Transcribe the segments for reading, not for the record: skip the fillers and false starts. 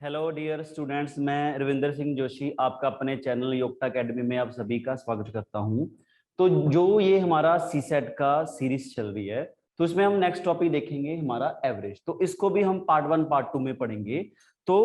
Hello dear students, मैं रविंदर सिंह जोशी आपका अपने चैनल योग्यता एकेडमी में आप सभी का स्वागत करता हूं। तो जो ये हमारा सी सेट का सीरीज चल रही है, तो इसमें हम नेक्स्ट टॉपिक देखेंगे हमारा एवरेज। तो इसको भी हम पार्ट 1 पार्ट 2 में पढ़ेंगे। तो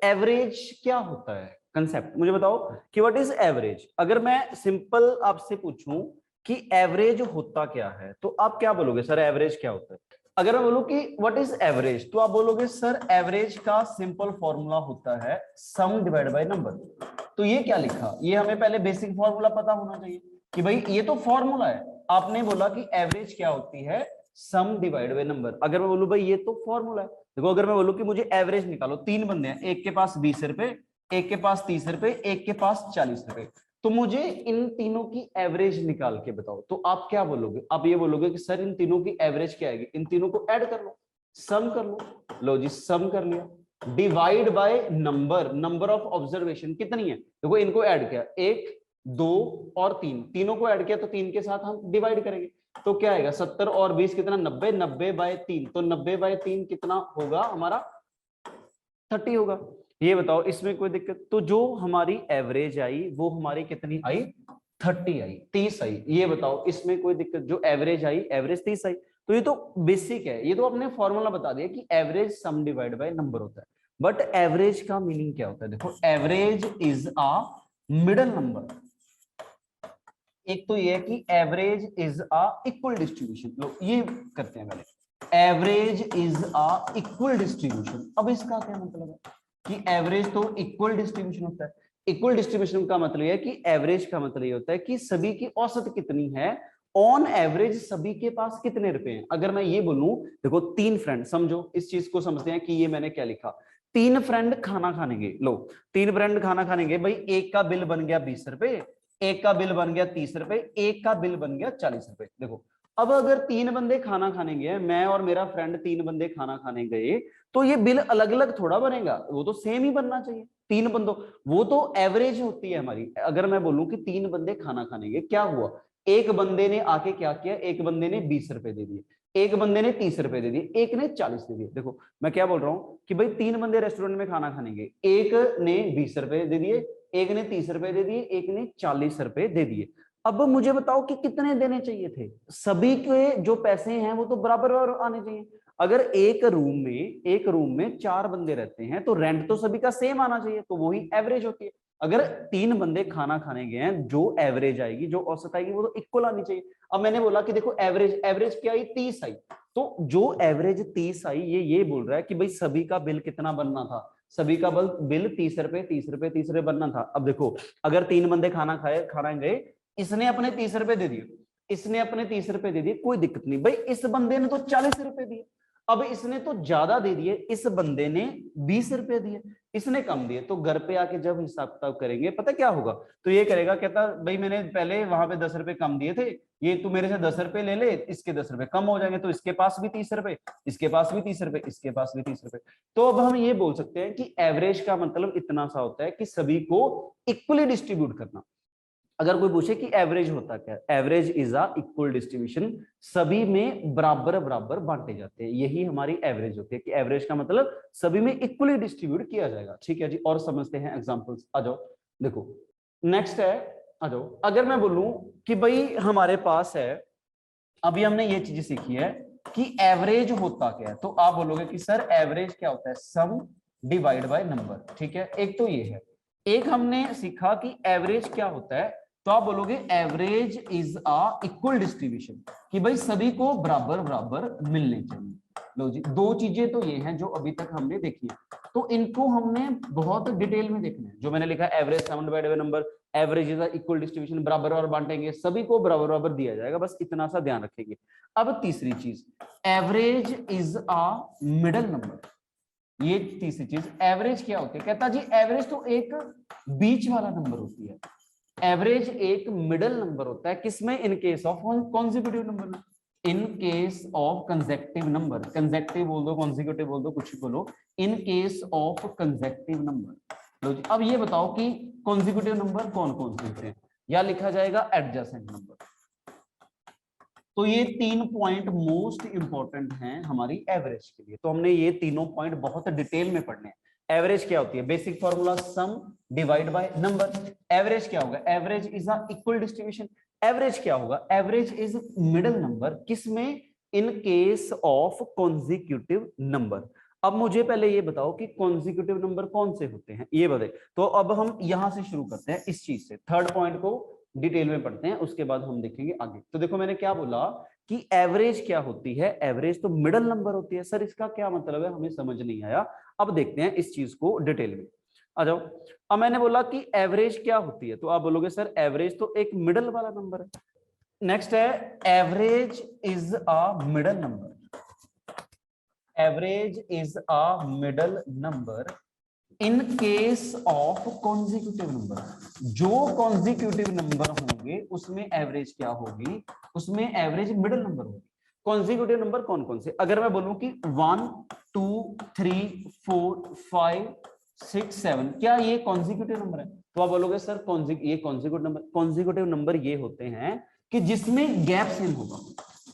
एवरेज क्या होता है, कंसेप्ट मुझे बताओ कि व्हाट इज एवरेज। अगर मैं सिंपल आपसे पूछूं कि एवरेज होता क्या है, तो आप क्या बोलोगे सर एवरेज क्या होता है? अगर मैं बोलूं कि व्हाट इज एवरेज, तो आप बोलोगे सर एवरेज का सिंपल फॉर्मूला होता है सम डिवाइड बाय नंबर। तो ये क्या लिखा, ये हमें पहले बेसिक फॉर्मूला पता होना चाहिए कि भाई ये तो फॉर्मूला है। आपने बोला कि एवरेज क्या होती है, सम डिवाइड बाय नंबर। अगर मैं बोलूं भाई ये तो फॉर्मूला है, देखो अगर मैं बोलूं कि मुझे एवरेज निकालो, 3 बंदे हैं, एक के पास 20 रुपए, एक के पास 30 रुपए, एक के पास 40 रुपए, तो मुझे इन तीनों की एवरेज निकाल के बताओ। तो आप क्या बोलोगे? आप ये बोलोगे कि सर इन तीनों की एवरेज क्या आएगी, इन तीनों को ऐड कर लो, सम कर लो। लो जी, सम कर लिया। Divide by number, number of observation कितनी है, देखो इनको ऐड किया, 1 2 और 3, तीनों को ऐड किया तो 3 के साथ हम डिवाइड करेंगे। तो क्या आएगा, 70 और 20 कितना, 90, 90 बाय 3, तो 90 बाय 3 कितना होगा हमारा, 30 होगा। ये बताओ इसमें कोई दिक्कत? तो जो हमारी एवरेज आई वो हमारी कितनी आई, 30 आई, 30 आई। ये बताओ इसमें कोई दिक्कत? जो एवरेज आई, एवरेज 30 आई। तो ये तो बेसिक है, ये तो आपने फॉर्मूला बता दिया कि average some divide by number होता है। बट एवरेज का मीनिंग क्या होता है? देखो average is a middle number. एक तो ये है कि average is a equal distribution. लो ये करते हैं पहले, average is a equal distribution. अब इसका क्या मतलब है कि एवरेज तो इक्वल डिस्ट्रीब्यूशन होता है। इक्वल डिस्ट्रीब्यूशन का मतलब है कि एवरेज का मतलब ये होता है कि सभी की औसत कितनी है, ऑन एवरेज सभी के पास कितने रुपए हैं। अगर मैं ये बोलूं, देखो 3 फ्रेंड, समझो इस चीज को समझते हैं कि ये मैंने क्या लिखा। 3 फ्रेंड खाना खाने गए, लो 3 फ्रेंड खाना खाने गए भाई, एक का बिल बन गया 20 रुपए, एक का बिल बन गया 30 रुपए, एक का बिल बन गया 40 रुपए। देखो अब अगर 3 बंदे खाना खाने गए, मैं और मेरा फ्रेंड 3 बंदे खाना खाने गए, तो ये बिल अलग अलग थोड़ा बनेगा, वो तो सेम ही बनना चाहिए 3 बंदों। वो तो एवरेज होती है हमारी। अगर मैं बोलूं कि 3 बंदे खाना खाने गए, क्या हुआ, एक बंदे ने आके क्या किया, एक बंदे ने 20 रुपए दे दिए, एक बंदे ने 30 रुपए दे दिए, एक ने 40 दे दिए। देखो मैं क्या बोल रहा हूं कि भाई 3 बंदे रेस्टोरेंट में खाना खाने गए, एक ने 20 रुपए दे दिए, एक ने 30 रुपए दे दिए, एक ने 40 रुपए दे दिए। अब मुझे बताओ कि कितने देने चाहिए थे? सभी के जो पैसे हैं वो तो बराबर आने चाहिए। अगर एक रूम में 4 बंदे रहते हैं तो रेंट तो सभी का सेम आना चाहिए, तो वही एवरेज होती है। अगर 3 बंदे खाना खाने गए हैं, जो एवरेज आएगी, जो औसत आएगी, वो तो इक्वल आनी चाहिए। अब मैंने बोला कि देखो एवरेज, एवरेज क्या आई, 30 आई। तो जो एवरेज 30 आई, ये बोल रहा है कि भाई सभी का बिल कितना बनना था, सभी का बिल 30 रुपए 30 रुपए 30 रुपए बनना था। अब देखो अगर 3 बंदे खाना गए, इसने अपने 30 रुपए दे दिए, इसने अपने 30 रुपए दे दिए, कोई दिक्कत नहीं भाई, इस बंदे ने तो 40 रुपए दिए। अब इसने तो ज्यादा दे दिए, इस बंदे ने 20 रुपए दिए, इसने कम दिए। तो घर पे आके जब हिसाब किताब करेंगे, पता क्या होगा, तो ये करेगा, कहता भाई मैंने पहले वहां पे 10 रुपए कम दिए थे, ये तू मेरे से 10 रुपए ले ले, इसके 10 रुपए कम हो जाएंगे, तो इसके पास भी 30 रुपए, इसके पास भी 30 रुपए, इसके पास भी 30 रुपए। तो अब हम ये बोल सकते हैं कि एवरेज का मतलब इतना सा होता है कि सभी को इक्वली डिस्ट्रीब्यूट करना। अगर कोई पूछे कि एवरेज होता क्या है, average is a equal distribution, सभी में बराबर बराबर बांटे जाते हैं, यही हमारी एवरेज होती है। कि एवरेज का मतलब सभी में इक्वली डिस्ट्रीब्यूट किया जाएगा। ठीक है जी, और समझते हैं एग्जांपल्स। आ जाओ, देखो नेक्स्ट है, आ जाओ। अगर मैं बोलूं कि भाई हमारे पास है, अभी हमने ये चीज सीखी है कि एवरेज होता क्या है, तो आप बोलोगे कि सर एवरेज क्या होता है, सम डिवाइड बाय नंबर। ठीक है, एक तो ये है। एक हमने सीखा कि एवरेज क्या होता है, तो आप बोलोगे average is a equal distribution, कि भाई सभी को बराबर बराबर मिलने चाहिए। लो जी, दो चीजें तो ये हैं जो अभी तक हमने देखी है, तो इनको हमने बहुत डिटेल में देखना है। जो मैंने लिखा average some divide by number, average is equal distribution, बराबर और बांटेंगे, सभी को बराबर बराबर दिया जाएगा, बस इतना सा ध्यान रखेंगे। अब तीसरी चीज, average is a middle number. ये तीसरी चीज, एवरेज क्या होती है, कहता जी एवरेज तो एक बीच वाला नंबर होती है। एवरेज एक मिडल नंबर होता है, किसमें, in case of consecutive number में, in case of consecutive number, consecutive बोल दो, कॉन्जिक्यूटिव बोल दो, कुछ बोलो, in case of consecutive number. लो जी, अब ये बताओ कि कॉन्जिक्यूटिव नंबर कौन कौन से होते हैं, या लिखा जाएगा एडजेसेंट नंबर। तो ये 3 पॉइंट मोस्ट इंपॉर्टेंट हैं हमारी एवरेज के लिए, तो हमने ये तीनों पॉइंट बहुत डिटेल में पढ़ने हैं। एवरेज क्या होती है? Basic formula some divide by number. Average क्या होगा? Average is a equal distribution. Average क्या होगा? एवरेज इज मिडल नंबर, किसमें? In case of consecutive number. अब मुझे पहले ये बताओ कि कॉन्जिक्यूटिव नंबर कौन से होते हैं, ये बताए। तो अब हम यहां से शुरू करते हैं, इस चीज से थर्ड पॉइंट को डिटेल में पढ़ते हैं, उसके बाद हम देखेंगे आगे। तो देखो मैंने क्या बोला कि एवरेज क्या होती है? एवरेज तो मिडल नंबर होती है। सर इसका क्या मतलब है, हमें समझ नहीं आया। अब देखते हैं इस चीज को डिटेल में, आ जाओ। अब मैंने बोला कि एवरेज क्या होती है, तो आप बोलोगे सर एवरेज तो एक मिडल वाला नंबर है। नेक्स्ट है average is a middle number. Average is a middle number in case of consecutive number. जो कॉन्जिक्यूटिव नंबर होंगे उसमें एवरेज क्या होगी? उसमें एवरेज मिडल नंबर होगी। कॉन्जिक्यूटिव नंबर कौन कौन से? अगर मैं बोलूं कि 1 2 3 4 5 6 7, क्या ये कॉन्जिक्यूटिव नंबर है? तो आप बोलोगे सर ये कॉन्जिक्यूटिव नंबर ये होते हैं कि जिसमें गैप सेम होगा।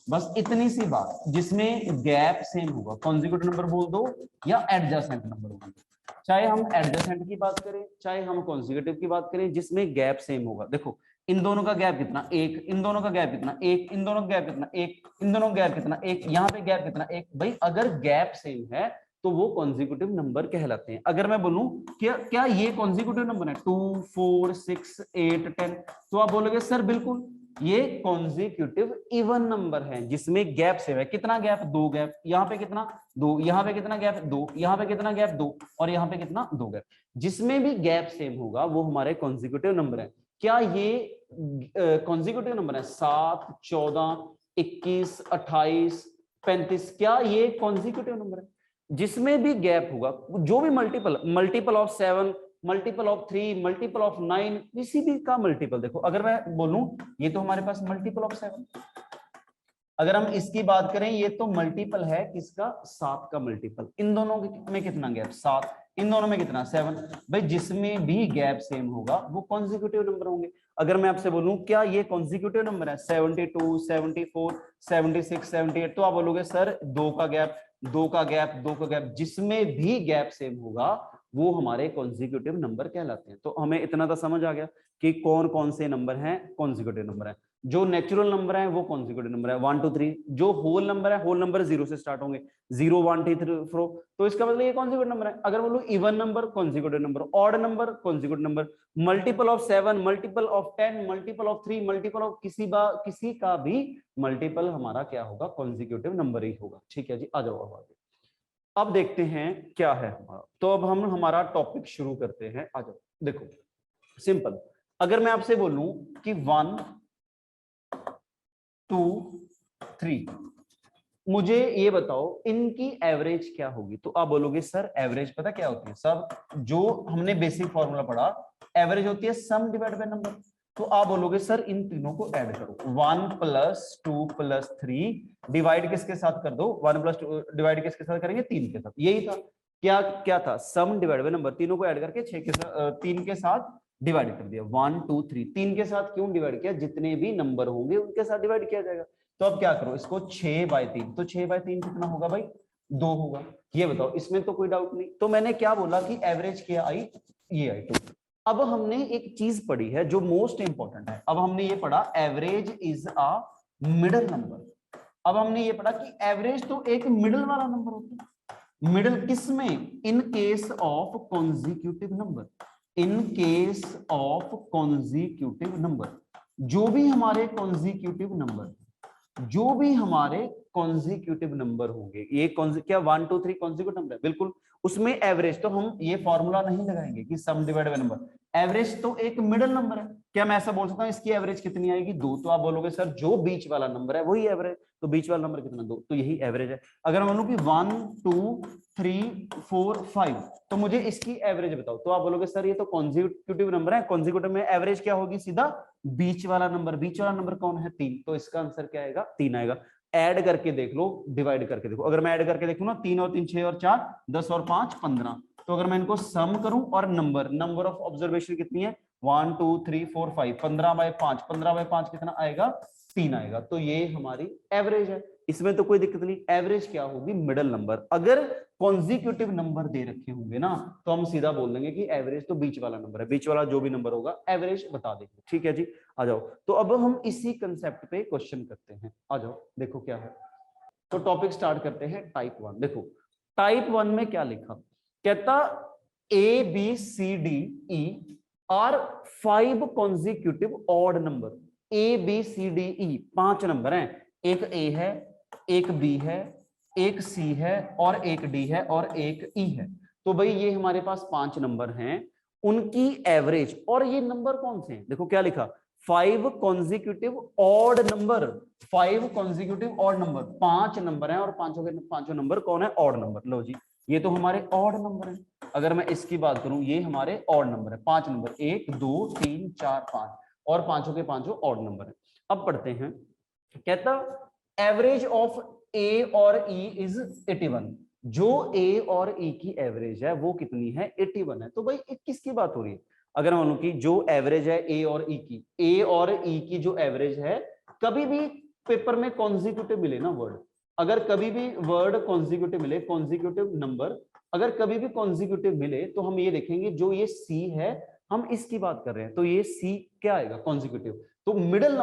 बस इतनी सी बात, जिसमें गैप सेम होगा कॉन्जिक्यूटिव नंबर बोल दो, या एडजेसेंट नंबर बोल दो। चाहे हम एडजेसेंट की बात करें, चाहे हम कॉन्जिक्यूटिव की बात करें, जिसमें गैप सेम होगा। देखो इन दोनों का गैप कितना? एक। इन दोनों का गैप कितना? एक। इन दोनों का गैप कितना? एक। इन दोनों का गैप कितना? एक। यहाँ पे गैप कितना? एक। भाई अगर गैप सेम है तो वो कॉन्जिक्यूटिव नंबर कहलाते हैं। अगर मैं बोलूं क्या ये कॉन्जिक्यूटिव नंबर है 2 4 6 8 10, तो आप बोलोगे सर बिल्कुल ये कॉन्जिक्यूटिव इवन नंबर है जिसमें गैप सेम है। कितना गैप? 2 गैप। यहाँ पे कितना? 2। यहाँ पे कितना गैप? 2। यहाँ पे कितना गैप? 2। और यहाँ पे कितना? 2 गैप। जिसमें भी गैप सेम होगा वो हमारे कॉन्जिक्यूटिव नंबर है। क्या ये कॉन्जिक्यूटिव नंबर है? 7 14 21 28 35, क्या ये कॉन्जिक्यूटिव नंबर है? जिसमें भी गैप होगा, जो भी multiple of 7, multiple of 3, multiple of 9, किसी भी का मल्टीपल। देखो अगर मैं बोलूं ये तो हमारे पास मल्टीपल ऑफ 7, अगर हम इसकी बात करें ये तो मल्टीपल है किसका? 7 का मल्टीपल। इन दोनों में कितना गैप? 7। इन दोनों में कितना? 7। भाई जिसमें भी गैप सेम होगा वो कॉन्जिक्यूटिव नंबर होंगे। अगर मैं आपसे बोलूं क्या ये कॉन्जिक्यूटिव नंबर है 72 74 76 78, तो आप बोलोगे सर 2 का गैप, 2 का गैप, 2 का गैप। जिसमें भी गैप सेम होगा वो हमारे कॉन्जिक्यूटिव नंबर कहलाते हैं। तो हमें इतना तो समझ आ गया कि कौन कौन से नंबर हैं कॉन्जिक्यूटिव नंबर है। जो नेचुरल नंबर है वो कॉन्जिक्यूटिव नंबर है 1 2 3। जो होल नंबर है, होल नंबर 0 से स्टार्ट होंगे, 0 1 2 3 4, तो इसका मतलब ये कॉन्जिक्यूटिव नंबर है। अगर बोलो even number consecutive number, odd number consecutive number, multiple of 7, multiple of 10, multiple of 3, multiple of किसी का भी मल्टीपल हमारा क्या होगा? कॉन्जिक्यूटिव नंबर ही होगा। ठीक है जी, आ जाओ अब आगे। अब देखते हैं क्या है हमारा। तो अब हम हमारा टॉपिक शुरू करते हैं, आ जाओ। देखो सिंपल, अगर मैं आपसे बोलूं कि 1 2 3, मुझे ये बताओ इनकी एवरेज क्या होगी? तो आप बोलोगे सर एवरेज पता क्या होती है? सब जो हमने बेसिक फॉर्मूला पढ़ा, एवरेज होती है सम डिवाइड बाय नंबर। तो आप बोलोगे सर इन तीनों को ऐड करो, 1 + 2 + 3 डिवाइड किसके साथ कर दो? 1 + 2 डिवाइड किसके साथ करेंगे? 3 के साथ। यही था क्या? क्या था? सम डिवाइड बाय नंबर। तीनों को ऐड करके 6 के साथ 3 के साथ डिवाइड कर दिया। 1 2 3, 3 के साथ क्यों डिवाइड किया? जितने भी नंबर होंगे उनके साथ डिवाइड किया जाएगा। तो अब क्या करो इसको 6/3, तो 6/3 कितना होगा भाई? 2 होगा। ये बताओ, इसमें तो कोई डाउट नहीं। तो मैंने क्या बोला कि एवरेज क्या आई? ये आई 2। अब हमने एक चीज पढ़ी है जो मोस्ट इंपॉर्टेंट है। अब हमने ये पढ़ा average is a middle number. अब हमने ये पढ़ा कि एवरेज तो एक मिडल वाला नंबर होता है। मिडल किसमें? In case of consecutive number. In case of consecutive number, जो भी हमारे कॉन्जिक्यूटिव नंबर, जो भी हमारे कॉन्जिक्यूटिव नंबर होंगे, ये क्या 1 2 3 कॉन्जिक्यूटिव नंबर है? बिल्कुल। उसमें एवरेज तो हम ये फॉर्मूला नहीं लगाएंगे कि सम डिवाइड बाय नंबर, एवरेज तो एक मिडल नंबर है। क्या मैं ऐसा बोल सकता हूँ इसकी एवरेज कितनी आएगी? 2। तो आप बोलोगे सर जो बीच वाला नंबर है वही एवरेज, तो बीच वाला नंबर कितना? 2, तो यही एवरेज है। अगर मैं बोलूं कि 1 2 3 4 5, तो मुझे इसकी एवरेज बताओ, तो आप बोलोगे सर ये तो कॉन्जिक्यूटिव नंबर है, कॉन्जिक्यूटिव में एवरेज क्या होगी? सीधा बीच वाला नंबर। बीच वाला नंबर कौन है? 3। तो इसका आंसर क्या आएगा? 3 आएगा। ऐड करके देख लो, डिवाइड करके देखो। अगर मैं ऐड करके देखूं ना, 3 और 3 6 और 4 10 और 5 15, तो अगर मैं इनको सम करूं और नंबर ऑफ ऑब्जर्वेशन कितनी है? 1 2 3 4 5, 15/5, 15/5 कितना आएगा? 3 आएगा। तो ये हमारी एवरेज है। इसमें तो कोई दिक्कत नहीं। एवरेज क्या होगी, मिडल नंबर। अगर कॉन्जिक्यूटिव नंबर दे रखे होंगे ना तो हम सीधा बोल देंगे कि एवरेज तो बीच वाला नंबर है, बीच वाला जो भी नंबर होगा एवरेज बता देंगे। ठीक है जी, आ जाओ। तो अब हम इसी कंसेप्ट पे क्वेश्चन करते हैं, आ जाओ देखो क्या है। तो टॉपिक स्टार्ट करते हैं टाइप 1। देखो टाइप 1 में क्या लिखा, कहता A B C D E are 5 consecutive odd number. A B C D E 5 number हैं, एक ए है, एक बी है, एक सी है और एक डी है और एक ई है। तो भाई ये हमारे पास 5 नंबर हैं, उनकी एवरेज। और ये नंबर कौन से हैं, देखो क्या लिखा, 5 consecutive odd number. 5 consecutive odd number, 5 number हैं और पांचों के पांचों नंबर कौन है, ऑड नंबर। लो जी ये तो हमारे ऑड नंबर हैं। अगर मैं इसकी बात करूं ये हमारे ऑड नंबर है, 5 नंबर, 1 2 3 4 5 और पांचों के पांचों ऑड नंबर है। अब पढ़ते हैं, कहता एवरेज ऑफ ए और ई इज 81। जो ए और ई की एवरेज है वो कितनी है, 81 है। तो भाई किसकी बात हो रही है, अगर मान लो कि जो एवरेज है ए और ई की, ए और ई की जो एवरेज है, कभी भी पेपर में कॉन्जिक्यूटिव मिले ना वर्ड, अगर कभी भी वर्ड कॉन्जिक्यूटिव मिले, कॉन्जिक्यूटिव नंबर अगर कभी भी कॉन्जिक्यूटिव मिले तो हम ये देखेंगे जो ये सी है, हम इसकी बात कर रहे हैं, तो ये सी क्या आएगा, कॉन्जिक्यूटिव। तो मिडिल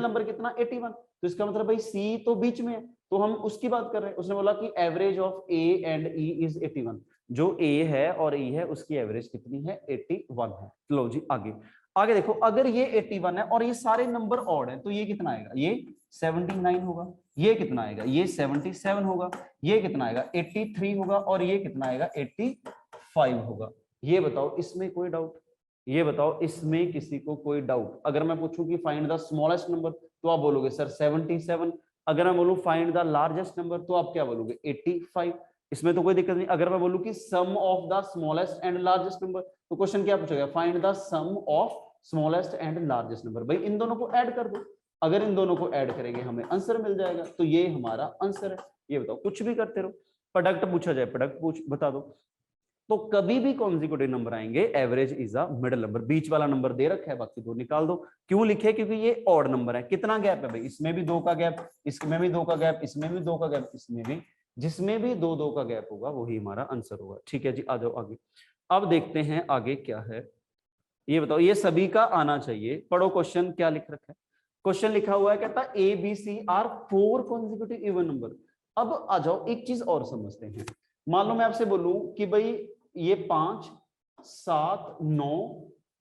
नंबर कितना, 81। तो इसका मतलब भाई सी तो बीच में है, तो हम उसकी बात कर रहे हैं। उसने बोला कि average of A and E is 81। जो ए है और ई है उसकी एवरेज कितनी है, 81 है। लो जी आगे, आगे देखो, अगर ये 81 है और ये सारे नंबर ऑड है तो ये कितना आएगा, ये 79 होगा। ये कितना आएगा, ये 77 होगा। ये कितना आएगा, 83 होगा। और ये कितना आएगा, 85 होगा। ये बताओ इसमें कोई डाउट, ये बताओ इसमें किसी को कोई डाउट। अगर मैं पूछूं कि फाइंड द स्मॉलेस्ट नंबर तो आप बोलोगे सर 77। अगर मैं बोलूं फाइंड द लार्जेस्ट नंबर तो आप क्या बोलोगे, 85। इसमें तो कोई दिक्कत नहीं। अगर मैं बोलूं कि sum of the smallest and largest number तो क्वेश्चन क्या पूछेगा, find the sum of smallest and largest number. भाई इन दोनों को ऐड कर दो, अगर इन दोनों को ऐड करेंगे हमें आंसर मिल जाएगा। तो ये हमारा आंसर है। ये बताओ, कुछ भी करते रहो, प्रोडक्ट पूछा जाए प्रोडक्ट पूछ बता दो। तो कभी भी कॉन्जिक्यूटिव नंबर आएंगे average is a middle number. बीच वाला नंबर दे रखा है, बाकी दो निकाल दो। क्यों लिखे, क्योंकि ये ऑड नंबर है। कितना गैप है भाई, इसमें भी 2 का गैप, इसमें भी 2 का गैप, इसमें भी 2 का गैप, इसमें भी, जिसमें भी 2 का गैप होगा वही हमारा आंसर होगा। ठीक है जी, आ जाओ आगे। अब देखते हैं आगे क्या है, ये बताओ। ये सभी का आना चाहिए, पढ़ो क्वेश्चन क्या लिख रखा है। क्वेश्चन लिखा हुआ है, कहता A B C are 4 consecutive even number. अब आ जाओ एक चीज और समझते हैं। मान लो मैं आपसे बोलूं कि भाई ये 5 7 9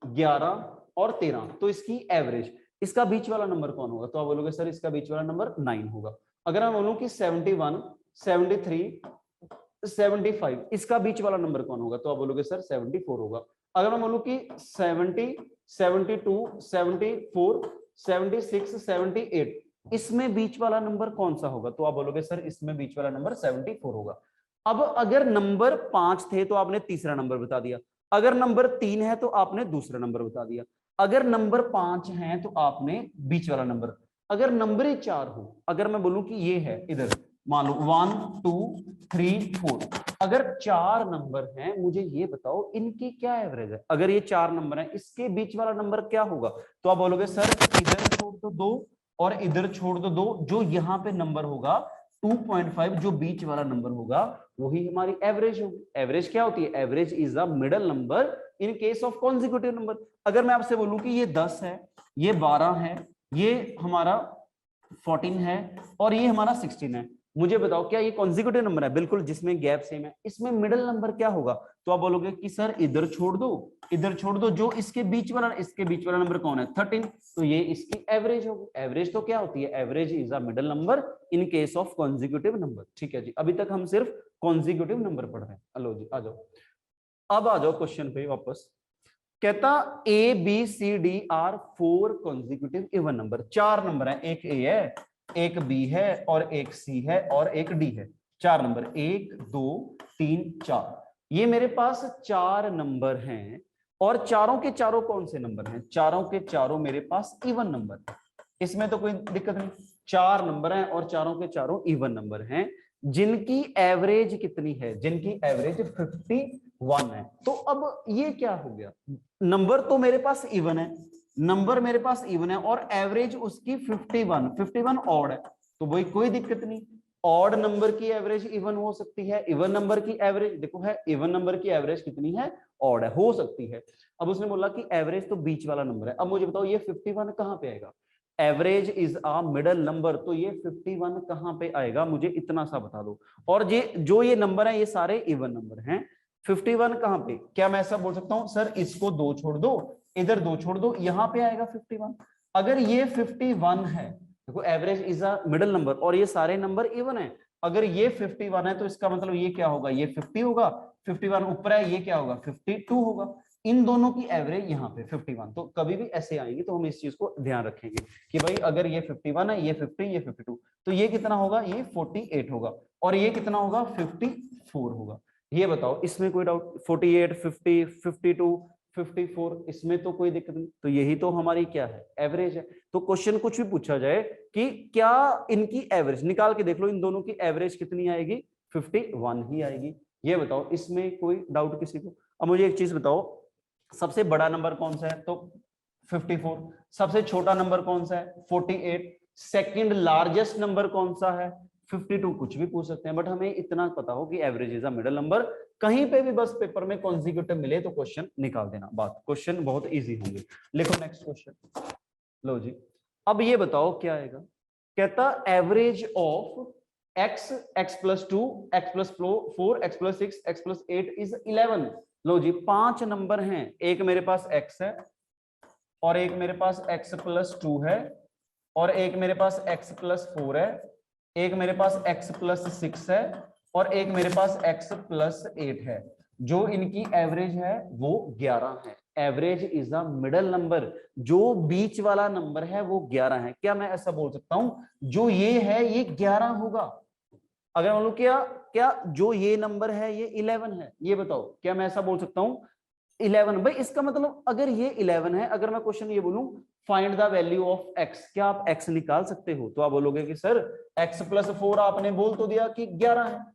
11 और 13, तो इसकी एवरेज, इसका बीच वाला नंबर कौन होगा, तो आप बोलोगे सर इसका बीच वाला नंबर 9 होगा। अगर मैं बोलूं कि 71 73 75, इसका बीच वाला नंबर कौन होगा, तो आप बोलोगे सर 74 होगा। अगर मैं बोलूं कि 70 72 74 76 78, इसमें बीच वाला नंबर कौन सा होगा, तो आप बोलोगे सर इसमें बीच वाला नंबर 74 होगा। अब अगर नंबर 5 थे तो आपने तीसरा नंबर बता दिया, अगर नंबर 3 है तो आपने दूसरा नंबर बता दिया, अगर नंबर 5 है तो आपने बीच वाला नंबर, अगर नंबर ही 4 हो, अगर मैं बोलूं कि ये है इधर, मान लो 1 2 3 4, अगर 4 नंबर हैं, मुझे ये बताओ इनकी क्या एवरेज है। अगर ये 4 नंबर हैं, इसके बीच वाला नंबर क्या होगा, तो आप बोलोगे सर इधर छोड़ दो 2 और इधर छोड़ दो 2, जो यहाँ पे नंबर होगा 2.5, जो बीच वाला नंबर होगा वही हमारी एवरेज होगी। एवरेज क्या होती है, average is the middle number in case of consecutive number. अगर मैं आपसे बोलूं कि ये 10 है, ये 12 है, ये हमारा 14 है और ये हमारा 16 है, मुझे बताओ क्या ये कॉन्जिक्यूटिव नंबर है, बिल्कुल, जिसमें गैप सेम है। इसमें मिडिल नंबर क्या होगा, तो आप बोलोगे कि सर इधर छोड़ दो, इधर छोड़ दो, जो इसके बीच वाला नंबर कौन है, 13, तो ये इसकी एवरेज होगी। एवरेज तो क्या होती है, average is a middle number in case of consecutive number. ठीक है जी, अभी तक हम सिर्फ कॉन्जिक्यूटिव नंबर पढ़ रहे हैं। हेलो जी, आ जाओ, अब आ जाओ क्वेश्चन पे वापस। कहता A B C D are 4 consecutive even number. 4 number है, एक ए है, एक बी है और एक सी है और एक डी है। 4 नंबर, 1 2 3 4, ये मेरे पास 4 नंबर हैं और चारों के चारों कौन से नंबर हैं, चारों के चारों मेरे पास इवन नंबर है। इसमें तो कोई दिक्कत नहीं, 4 नंबर हैं और चारों के चारों इवन नंबर हैं, जिनकी एवरेज कितनी है, जिनकी एवरेज 51 है। तो अब ये क्या हो गया, नंबर तो मेरे पास इवन है, नंबर मेरे पास इवन है और एवरेज उसकी 51 ऑड है। तो वही कोई दिक्कत नहीं। ऑड नंबर की एवरेज इवन हो सकती है, इवन नंबर की एवरेज देखो है, इवन नंबर की एवरेज कितनी है, ऑड है, हो सकती है। अब उसने बोला कि एवरेज तो बीच वाला नंबर है। अब मुझे बताओ ये 51 कहां पे आएगा, average is a middle number, तो ये 51 कहां पे आएगा, मुझे इतना सा बता दो। और ये जो ये नंबर है ये सारे इवन नंबर हैं, 51 कहां पे, क्या मैं ऐसा बोल सकता हूं सर इसको 2 छोड़ दो, इधर 2 छोड़ दो, यहां पे आएगा 51। अगर ये 51 है, देखो average is a middle number और ये सारे नंबर इवन है, अगर ये 51 है तो इसका मतलब ये क्या होगा, ये 50 होगा, 51 ऊपर है, ये क्या होगा 52 होगा। इन दोनों की एवरेज यहाँ पे 51, तो कभी भी ऐसे आएंगे तो हम इस चीज को ध्यान रखेंगे कि भाई अगर ये 51 है, ये 50, ये 52, तो ये कितना होगा, ये 48 होगा, और ये कितना होगा 54 होगा। ये बताओ इसमें कोई डाउट, 48, 50, 52, 54, इसमें तो कोई दिक्कत नहीं। तो यही तो हमारी क्या है, एवरेज है। तो क्वेश्चन कुछ भी पूछा जाए कि क्या इनकी एवरेज निकाल के देख लो, इन दोनों की एवरेज कितनी आएगी, 51 ही आएगी। ये बताओ इसमें कोई डाउट किसी को। अब मुझे एक चीज बताओ, सबसे बड़ा नंबर कौन सा है, तो 54। सबसे छोटा नंबर कौन सा है, 48। सेकंड लार्जेस्ट नंबर कौन सा है, 52। कुछ भी पूछ सकते हैं, बट हमें इतना पता हो कि average is a middle number. कहीं पे भी बस पेपर में कॉन्जिक्यूटिव मिले तो क्वेश्चन निकाल देना, बात क्वेश्चन बहुत इजी होंगे। लिखो नेक्स्ट क्वेश्चन, लो जी। अब ये बताओ क्या आएगा, कहता average of x, x plus 2, x plus 4, x plus 6, x plus 8 is 11। लो जी 5 नंबर हैं, एक मेरे पास x है, और एक मेरे पास x प्लस 2 है, और एक मेरे पास x प्लस 4 है, एक मेरे पास x प्लस 6 है, और एक मेरे पास x प्लस 8 है। जो इनकी एवरेज है वो 11 है। Average is a middle number, जो बीच वाला नंबर है वो 11 है। क्या मैं ऐसा बोल सकता हूं जो ये है ये 11 होगा, अगर मान लो क्या क्या जो ये नंबर है ये 11 है, ये बताओ क्या मैं ऐसा बोल सकता हूं 11। भाई इसका मतलब अगर ये 11 है, अगर मैं क्वेश्चन ये बोलूं find the value of x, क्या आप x निकाल सकते हो, तो आप बोलोगे कि सर x प्लस 4 आपने बोल तो दिया कि 11 है,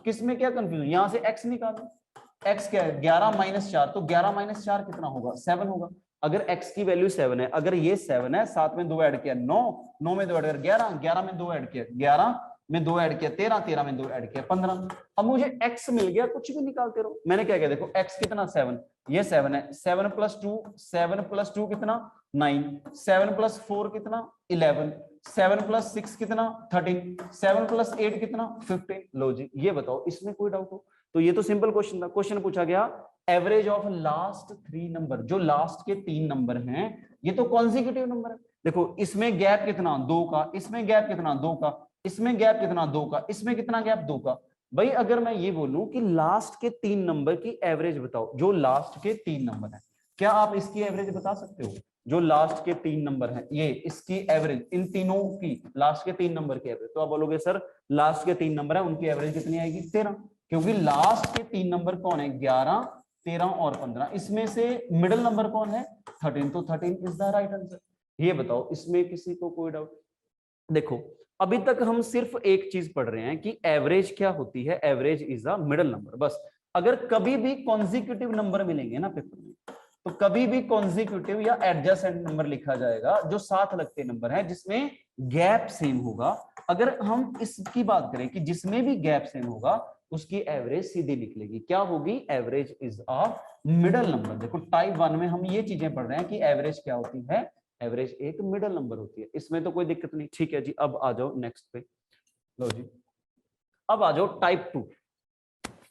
किसमें क्या कंफ्यूजन, यहां से x निकालो। x क्या है 11 माइनस 4, तो 11 माइनस 4 कितना होगा 7 होगा। अगर x की वैल्यू 7 है, अगर ये 7 है, 7 में 2 ऐड किया 9, 9 में 2 ऐड कर 11, 11 में 2 ऐड किया 11 में 2 ऐड किया 13, 13 में 2 ऐड किया 15। अब मुझे x मिल गया, कुछ भी निकालते रहो। मैंने क्या किया देखो, x कितना 7, ये 7 है, 7 प्लस 2, 7 प्लस 2 कितना 9, 7 प्लस 4 कितना 11, 7 प्लस 6 कितना 13, 7 प्लस 8 कितना 15। लो जी ये बताओ इसमें कोई डाउट हो, तो ये तो सिंपल क्वेश्चन था। क्वेश्चन पूछा गया एवरेज ऑफ लास्ट 3 नंबर, जो लास्ट के 3 नंबर हैं, ये तो कॉन्जिक्यूटिव नंबर है। देखो इसमें गैप कितना 2 का, इसमें गैप कितना 2 का, इसमें गैप कितना 2 का, इसमें कितना गैप 2 का। भाई अगर मैं ये बोलूं कि लास्ट के 3 नंबर की एवरेज बताओ, जो लास्ट के 3 नंबर है, क्या आप इसकी एवरेज बता सकते हो, जो लास्ट के 3 नंबर हैं ये, इसकी एवरेज, इन तीनों की लास्ट के 3 नंबर की एवरेज, तो आप बोलोगे सर लास्ट के 3 नंबर है उनकी एवरेज कितनी आएगी 13, क्योंकि लास्ट के 3 नंबर कौन है 11, 13 और 15, इसमें से मिडिल नंबर कौन है 13, तो 13 इज द राइट आंसर। ये बताओ इसमें किसी को कोई डाउट। देखो अभी तक हम सिर्फ एक चीज पढ़ रहे हैं कि एवरेज क्या होती है, average is a middle number, बस। अगर कभी भी कॉन्जिक्यूटिव नंबर मिलेंगे ना पेपर में, तो कभी भी कॉन्जिक्यूटिव या एडजेसेंट नंबर लिखा जाएगा, जो साथ लगते नंबर है जिसमें गैप सेम होगा। अगर हम इसकी बात करें कि जिसमें भी गैप सेम होगा उसकी एवरेज सीधी निकलेगी, क्या होगी, average is a middle number. देखो टाइप 1 में हम ये चीजें पढ़ रहे हैं कि एवरेज क्या होती है, एवरेज एक मिडिल नंबर होती है, इसमें तो कोई दिक्कत नहीं। ठीक है जी, अब आ जाओ नेक्स्ट पे, लो जी अब आ जाओ type 2,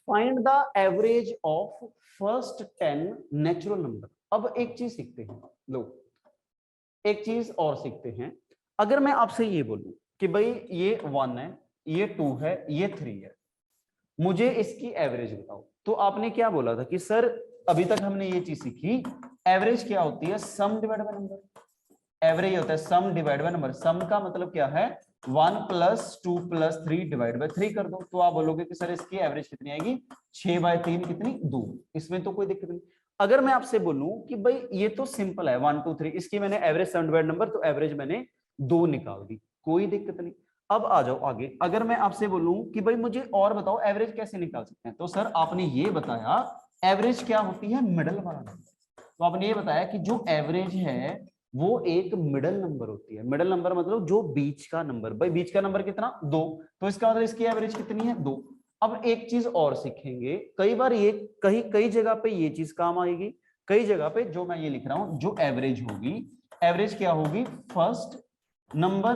find the average of first 10 natural number. अब एक चीज सीखते हैं, लो एक चीज और सीखते हैं। अगर मैं आपसे ये बोलूं कि भाई ये 1 है, ये 2 है, ये 3 है, मुझे इसकी एवरेज बताओ, तो आपने क्या बोला था कि सर अभी तक हमने ये चीज सीखी, एवरेज क्या होती है, सम डिवाइड बाय नंबर। एवरेज होता है सम डिवाइड बाय नंबर, सम का मतलब क्या है 1 प्लस 2 प्लस 3 डिवाइड बाय 3 कर दो, तो आप बोलोगे कि सर इसकी एवरेज कितनी आएगी 6/3 कितनी 2, इसमें तो कोई दिक्कत नहीं। अगर मैं आपसे बोलूं कि भाई ये तो सिंपल है 1 2 3, इसकी मैंने एवरेज सम डिवाइड नंबर, तो एवरेज मैंने 2 निकाल दी, कोई दिक्कत नहीं। अब आ जाओ आगे, अगर मैं आपसे बोलूं कि भाई मुझे और बताओ एवरेज कैसे निकाल सकते हैं, तो सर आपने ये बताया एवरेज क्या होती है मिडल वाला नंबर, तो आपने ये बताया कि जो एवरेज है वो एक मिडल नंबर होती है। मिडल नंबर मतलब जो बीच का नंबर। भाई बीच का नंबर कितना? 2, तो इसका मतलब इसकी एवरेज कितनी है? 2। अब एक चीज और सीखेंगे, कई बार ये कई जगह पे ये चीज काम आएगी, कई जगह पे जो मैं ये लिख रहा हूं, जो एवरेज होगी, एवरेज क्या होगी? First number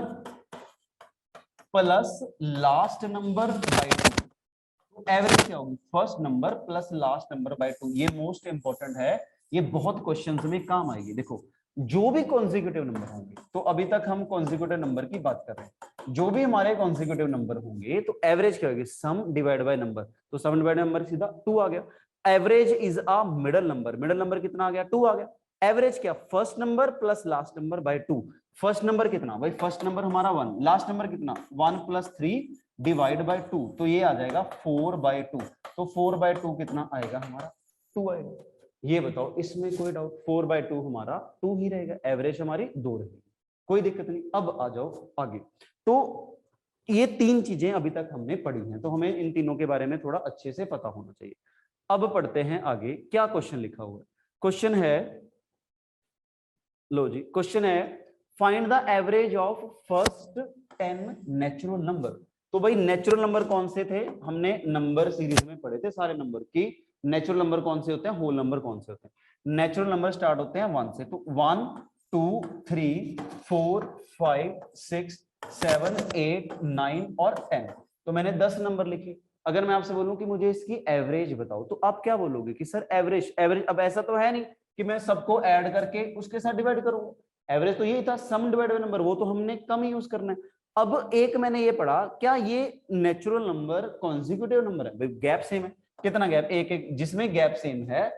plus last number by 2। Average क्या होगी? First number plus last number by 2। ये मोस्ट इंपॉर्टेंट है, ये बहुत क्वेश्चंस में काम आएगी। देखो जो भी कॉन्जिक्यूटिव नंबर होंगे, तो अभी तक हम कॉन्जिक्यूटिव नंबर की बात कर रहे हैं, जो भी हमारे कॉन्जिक्यूटिव नंबर होंगे तो एवरेज क्या होगी? सम डिवाइड बाय नंबर। तो सम डिवाइड नंबर सीधा 2 आ गया। Average is a middle number. Middle number कितना आ गया? 2 आ गया। एवरेज क्या? First number plus last number by 2। First number कितना? भाई फर्स्ट नंबर हमारा 1, लास्ट नंबर कितना? 1 प्लस 3 डिवाइड बाय 2, तो ये आ जाएगा 4 बाय 2। तो 4 बाय 2 कितना आएगा हमारा? 2 आएगा। ये बताओ, इसमें कोई डाउट? 4 बाय 2 हमारा 2 ही रहेगा, एवरेज हमारी 2 रहेगी, कोई दिक्कत नहीं। अब आ जाओ आगे। तो ये 3 चीजें अभी तक हमने पढ़ी हैं, तो हमें इन तीनों के बारे में थोड़ा अच्छे से पता होना चाहिए। अब पढ़ते हैं आगे, क्या क्वेश्चन लिखा हुआ है। क्वेश्चन है, लो जी, क्वेश्चन है find the average of first 10 natural number. तो भाई नेचुरल नंबर कौन से थे? हमने नंबर सीरीज में पढ़े थे सारे नंबर की। नेचुरल नंबर कौन से होते हैं? होल नंबर कौन से होते हैं? नेचुरल नंबर स्टार्ट होते हैं 1 से। तो 1 2 3 4 5 6 7 8 9 और 10। तो मैंने 10 नंबर लिखे। अगर मैं आपसे बोलूं कि मुझे इसकी एवरेज बताओ, तो आप क्या बोलोगे कि सर एवरेज? एवरेज अब ऐसा तो है नहीं कि मैं सबको ऐड करके उसके साथ डिवाइड करूंगा। एवरेज तो यही था, सम डिवाइड बाय नंबर, वो तो हमने कम यूज करना है। अब एक मैंने ये पढ़ा, क्या ये नेचुरल नंबर कॉन्जिक्यूटिव नंबर है? गैप सेम है। कितना गैप? एक एक। जिसमें गैप सेम है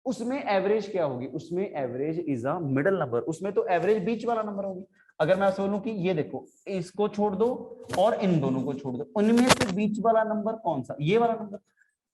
उसमें एवरेज क्या होगी? उसमें average is a middle number. उसमें तो एवरेज बीच वाला नंबर होगी। अगर मैं आपसे बोलूं कि ये देखो, इसको छोड़ दो और इन दोनों को छोड़ दो, उनमें से बीच वाला नंबर कौन सा? ये वाला नंबर।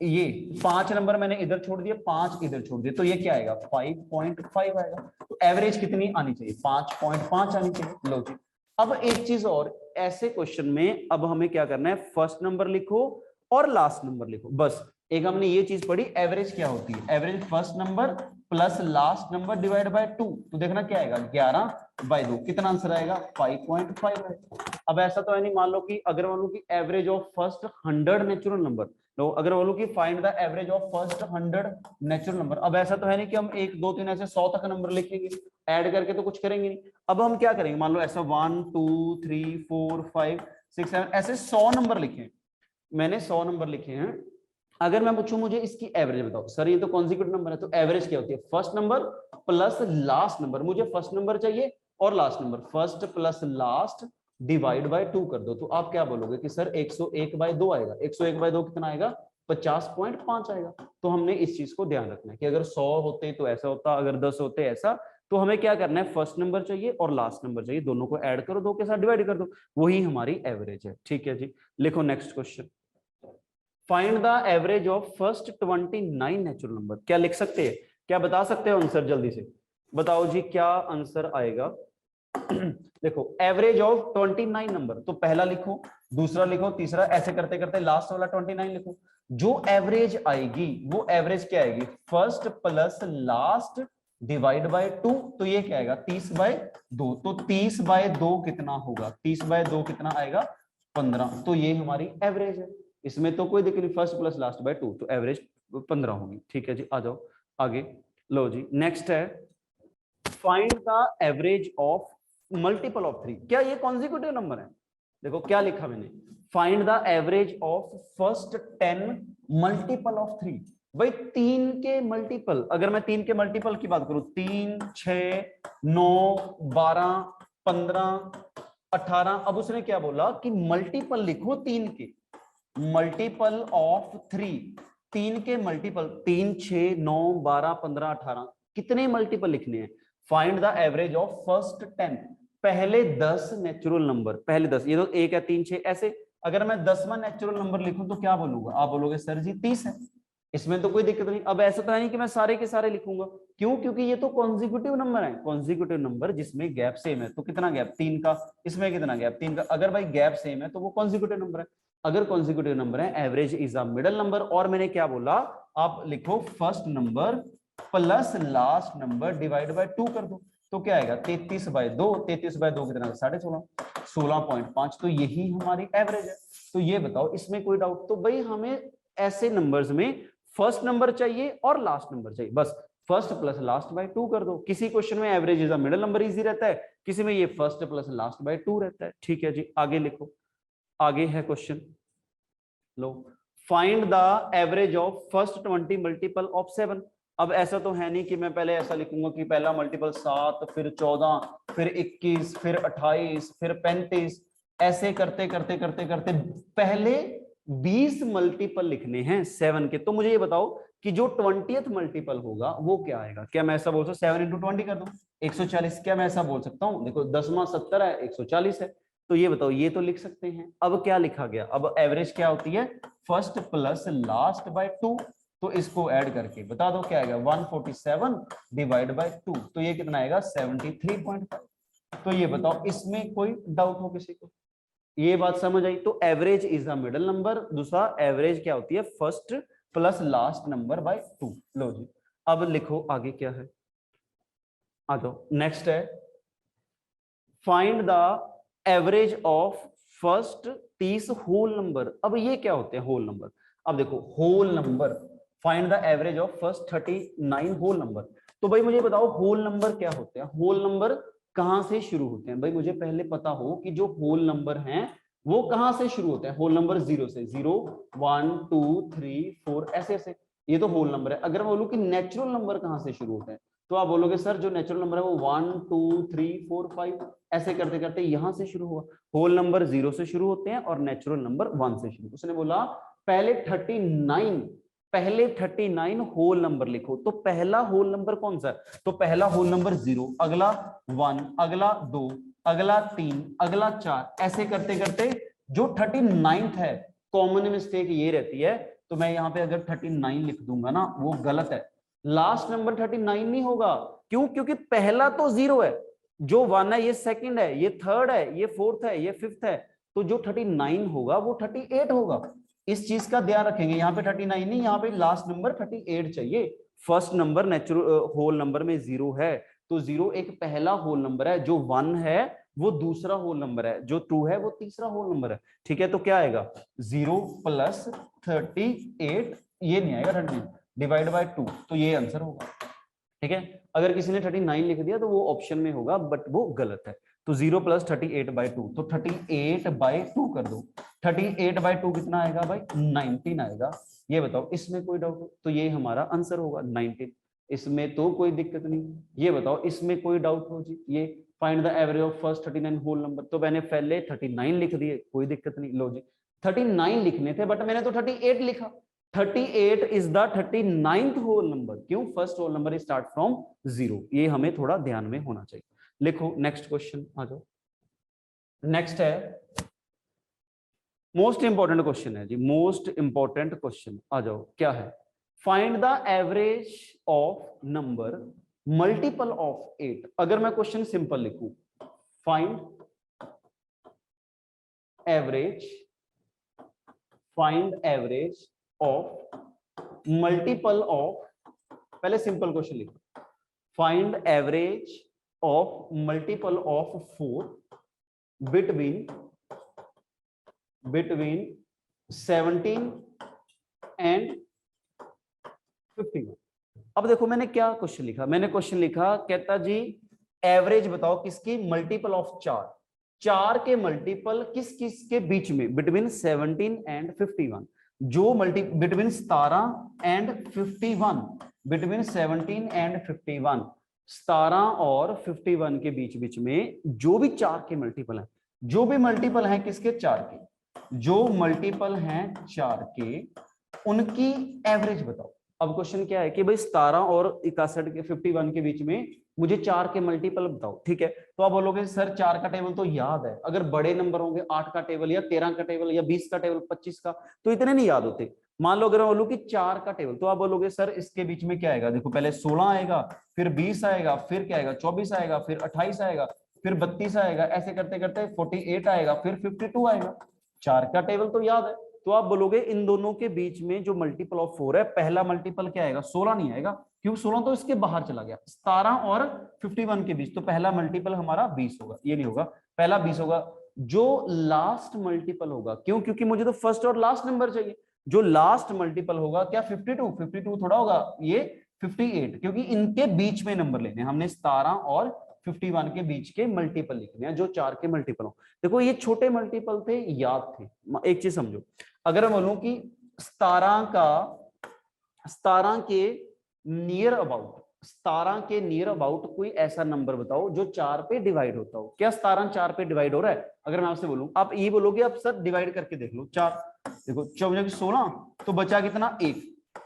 ये 5 नंबर मैंने इधर छोड़ दिए, 5 इधर छोड़ दिए, तो ये क्या आएगा? 5.5 आएगा। तो एवरेज कितनी आनी चाहिए? 5.5 आनी चाहिए। लो जी। अब एक चीज और, ऐसे क्वेश्चन में अब हमें क्या करना है? फर्स्ट नंबर लिखो और लास्ट नंबर लिखो, बस। एक हमने ये चीज पढ़ी, एवरेज क्या होती है? Average first number plus last number divide by 2। तो देखना क्या आएगा? 11/2। कितना आंसर आएगा? 5.5 आएगा। अब ऐसा तो है नहीं, मान लो कि अगर मान लो कि average of first 100 natural number, तो अगर बोलो कि find the average of first 100 natural number, अब ऐसा तो है नहीं कि हम 1 2 3 ऐसे 100 तक नंबर लिखेंगे, ऐड करके तो कुछ करेंगे नहीं। अब हम क्या करेंगे? मान लो ऐसा 1 2 3 4 5 6 7 ऐसे 100 नंबर लिखे। मैंने 100 नंबर लिखे हैं। अगर मैं पूछूं मुझे इसकी एवरेज बताओ, सर ये तो कॉन्जिक्यूटिव नंबर है, तो एवरेज क्या होती है? First number plus last number. मुझे फर्स्ट नंबर चाहिए और last number, first plus last divide by 2 कर दो। तो आप क्या बोलोगे कि सर 101/2 आएगा। 101/2 कितना आएगा? 50.5 आएगा। तो हमने इस चीज को ध्यान रखना है कि अगर 100 होते तो ऐसा होता, अगर 10 होते ऐसा। तो हमें क्या करना है? फर्स्ट नंबर चाहिए और लास्ट नंबर चाहिए, दोनों को ऐड करो, 2 के साथ डिवाइड कर दो, वही हमारी एवरेज है। ठीक है जी, लिखो next question. Find the average of first 29 natural number. क्या लिख सकते हैं? क्या बता सकते हो आंसर? जल्दी से बताओ जी, क्या आंसर आएगा? देखो एवरेज ऑफ 29 नंबर, तो पहला लिखो, दूसरा लिखो, तीसरा, ऐसे करते करते लास्ट वाला 29 लिखो। जो एवरेज आएगी वो एवरेज क्या आएगी? First plus last divide by 2। तो ये क्या आएगा? 30/2। तो 30/2 कितना होगा? 30/2 कितना आएगा? 15। तो ये हमारी एवरेज है। इसमें तो कोई दिक्कत नहीं, फर्स्ट प्लस लास्ट बाय 2, तो एवरेज 15 होगी। ठीक है जी, आ जाओ आगे। लो जी, नेक्स्ट है find the average of multiple of 3। क्या ये कॉन्जिक्यूटिव नंबर है? देखो क्या लिखा मैंने, find the average of first 10 multiple of 3। भाई 3 के मल्टीपल, अगर मैं 3 के मल्टीपल की बात करूं, 3 6 9 12 15 18। अब उसने क्या बोला कि मल्टीपल लिखो 3 के, मल्टीपल ऑफ 3। 3 के मल्टीपल, 3 6 9 12 15 18, कितने मल्टीपल लिखने हैं? Find the average of first 10। पहले 10 नेचुरल नंबर, पहले 10, ये तो 1 है 3 6 ऐसे। अगर मैं 10वां नेचुरल नंबर लिखूं तो क्या बोलूंगा? आप बोलोगे सर जी 30 है। इसमें तो कोई दिक्कत नहीं। अब ऐसा तो है नहीं कि मैं सारे के सारे लिखूंगा, क्यों? क्योंकि ये तो कॉन्जिक्यूटिव नंबर है। कॉन्जिक्यूटिव नंबर जिसमें गैप सेम है, तो कितना गैप? 3 का। इसमें कितना गैप? 3 का। अगर भाई गैप सेम है तो वो कॉन्जिक्यूटिव नंबर है। अगर कॉन्जिक्यूटिव नंबर है, average is a middle number. और मैंने क्या बोला? आप लिखो first number plus last number divide by 2 कर दो। तो क्या आएगा 33/2, 33/2 कितना 16.5, 16.5, तो यही हमारी एवरेज है। तो ये बताओ इसमें कोई डाउट? तो भाई हमें ऐसे नंबर्स में फर्स्ट नंबर चाहिए और लास्ट नंबर चाहिए, बस फर्स्ट प्लस लास्ट बाय 2 कर दो। किसी क्वेश्चन में average is a middle number easy रहता है, किसी में ये फर्स्ट प्लस लास्ट बाय 2 रहता है। ठीक है जी, आगे लिखो। आगे है question, low, find the average of first 20 multiple of 7। अब ऐसा तो है नहीं कि मैं पहले ऐसा लिखूंगा कि पहला मल्टीपल 7, फिर 14, फिर 21, फिर 28, फिर 35, ऐसे करते करते करते करते पहले 20 मल्टीपल लिखने हैं 7 के। तो मुझे ये बताओ कि जो 20th मल्टीपल होगा वो क्या आएगा? क्या मैं ऐसा बोल सकता हूँ 7 × 20 कर दूं 140? क्या मैं ऐसा बोल सकता हूँ? देखो 10वां 70 है, 140 है, तो ये बताओ, ये तो लिख सकते हैं। अब क्या लिखा गया? अब एवरेज क्या होती है? फर्स्ट प्लस लास्ट बाय 2, तो इसको ऐड करके बता दो क्या आएगा 147 डिवाइड बाय 2, तो ये कितना आएगा 73.5। तो ये बताओ इसमें कोई डाउट हो किसी को? ये बात समझ आई? तो average is a middle number, दूसरा एवरेज क्या होती है? First plus last number by 2। लो जी, अब लिखो आगे क्या है, आ जाओ। नेक्स्ट है find the average of first 30 whole number. अब ये क्या होते हैं होल नंबर? अब देखो whole number, find the average of first 39 whole number. तो भाई मुझे बताओ होल नंबर क्या होते हैं? होल नंबर कहां से शुरू होते हैं? भाई मुझे पहले पता हो कि जो होल नंबर हैं वो कहां से शुरू होते हैं। होल नंबर 0 से, 0 1 2 3 4 ऐसे ऐसे, ये तो होल नंबर है। अगर मैं बोलूं कि नेचुरल नंबर कहां से शुरू होते हैं, तो आप बोलोगे सर जो नेचुरल नंबर है वो 1 2 3 4 5 ऐसे करते करते यहां से शुरू हुआ। होल नंबर 0 से शुरू होते हैं और नेचुरल नंबर 1 से शुरू। उसने बोला पहले 39 होल नंबर लिखो। तो पहला होल नंबर कौन सा है? तो पहला होल नंबर 0, अगला 1, अगला 2, अगला 3, अगला 4, ऐसे करते करते जो 39th है, कॉमन मिस्टेक ये रहती है, तो मैं यहाँ पे अगर 39 लिख दूंगा ना वो गलत है। लास्ट नंबर 39 नहीं होगा। क्यों? क्योंकि पहला तो 0 है, जो 1 है ये सेकंड है, ये थर्ड है, ये फोर्थ है, ये फिफ्थ है, तो जो 39 होगा वो 38 होगा। इस चीज का ध्यान रखेंगे। यहाँ पे 39 नहीं, यहाँ पे लास्ट नंबर 38 चाहिए। First number natural whole number में 0 है, तो 0 एक पहला होल नंबर है, जो 1 है वो दूसरा होल नंबर है, जो 2 है वो तीसरा होल नंबर है। ठीक है, तो क्या आएगा 0 + 38, ये नहीं आएगा 30 डिवाइड बाय 2, तो ये आंसर होगा। ठीक है, अगर किसी ने 39 लिख दिया तो वो ऑप्शन में होगा, बट वो गलत है। तो 0 + 38/2, तो 38/2 कर दो। 38/2 कितना आएगा भाई? 19 आएगा। ये बताओ इसमें कोई डाउट हो? तो ये हमारा आंसर होगा 19। इसमें तो कोई दिक्कत नहीं। ये बताओ इसमें कोई डाउट हो जी? ये find the average of first 39 whole number, तो मैंने पहले 39 लिख दिए, कोई दिक्कत नहीं। लो जी 39 लिखने थे, बट मैंने तो 38 लिखा। 38 is the 39th whole number. क्यों? First whole number start from 0। ये हमें थोड़ा ध्यान में होना चाहिए। लिखो नेक्स्ट क्वेश्चन, आ जाओ। नेक्स्ट है मोस्ट इंपॉर्टेंट क्वेश्चन है जी, मोस्ट इंपॉर्टेंट क्वेश्चन। आ जाओ, क्या है? Find the average of number multiple of 8। अगर मैं क्वेश्चन सिंपल लिखूं, find average of multiple of, पहले सिंपल क्वेश्चन लिखो, find average of multiple of 4 between 17 and 51। अब देखो मैंने क्या क्वेश्चन लिखा, मैंने क्वेश्चन लिखा, कहता जी एवरेज बताओ किसकी? मल्टीपल ऑफ 4, 4 के मल्टीपल किस किस के बीच में? Between 17 and 51। जो बिटवीन 17 एंड 51, बिटवीन 17 एंड 51, 17 और 51 के बीच बीच में जो भी 4 के मल्टीपल है, जो भी मल्टीपल है किसके? 4 के, जो मल्टीपल हैं 4 के, उनकी एवरेज बताओ। अब क्वेश्चन क्या है कि भाई 17 और 61 के 51 के बीच में मुझे 4 के मल्टीपल बताओ। ठीक है, तो आप बोलोगे सर 4 का टेबल तो याद है, अगर बड़े नंबर होंगे 8 का टेबल या 13 का टेबल या 20 का टेबल 25 का, तो इतने नहीं याद होते। मान लो अगर मैं बोलूं कि 4 का टेबल, तो आप बोलोगे सर इसके बीच में क्या आएगा? देखो पहले 16 आएगा, फिर 20 आएगा, फिर क्या आएगा 24 आएगा, फिर 28 आएगा, फिर 32 आएगा, ऐसे करते करते 48 आएगा, फिर 52 आएगा। 4 का टेबल तो याद है। तो आप बोलोगे इन दोनों के बीच में जो मल्टीपल ऑफ 4 है, पहला मल्टीपल क्या आएगा? 16 नहीं आएगा, क्योंकि 16 तो इसके बाहर चला गया। 17 और 51 के बीच, तो पहला मल्टीपल हमारा 20 होगा, ये नहीं होगा, पहला 20 होगा। जो लास्ट मल्टीपल होगा, क्यों, क्योंकि मुझे तो फर्स्ट और लास्ट नंबर चाहिए, जो लास्ट मल्टीपल होगा क्या 52 थोड़ा होगा ये 58, क्योंकि इनके बीच में नंबर लेने हमने 17 और 51 के बीच के मल्टीपल लिखने हैं जो 4 के मल्टीपल हो। देखो ये छोटे मल्टीपल थे, याद थे। एक चीज समझो, अगर मैं बोलूं कि 17 के नियर अबाउट, 17 के नियर अबाउट कोई ऐसा नंबर बताओ जो 4 पे डिवाइड होता हो। क्या 17 4 पे डिवाइड हो रहा है? अगर मैं आपसे बोलूं, आप ये बोलोगे अब सर डिवाइड करके देख लो 4, देखो 14 16, तो बचा कितना 1,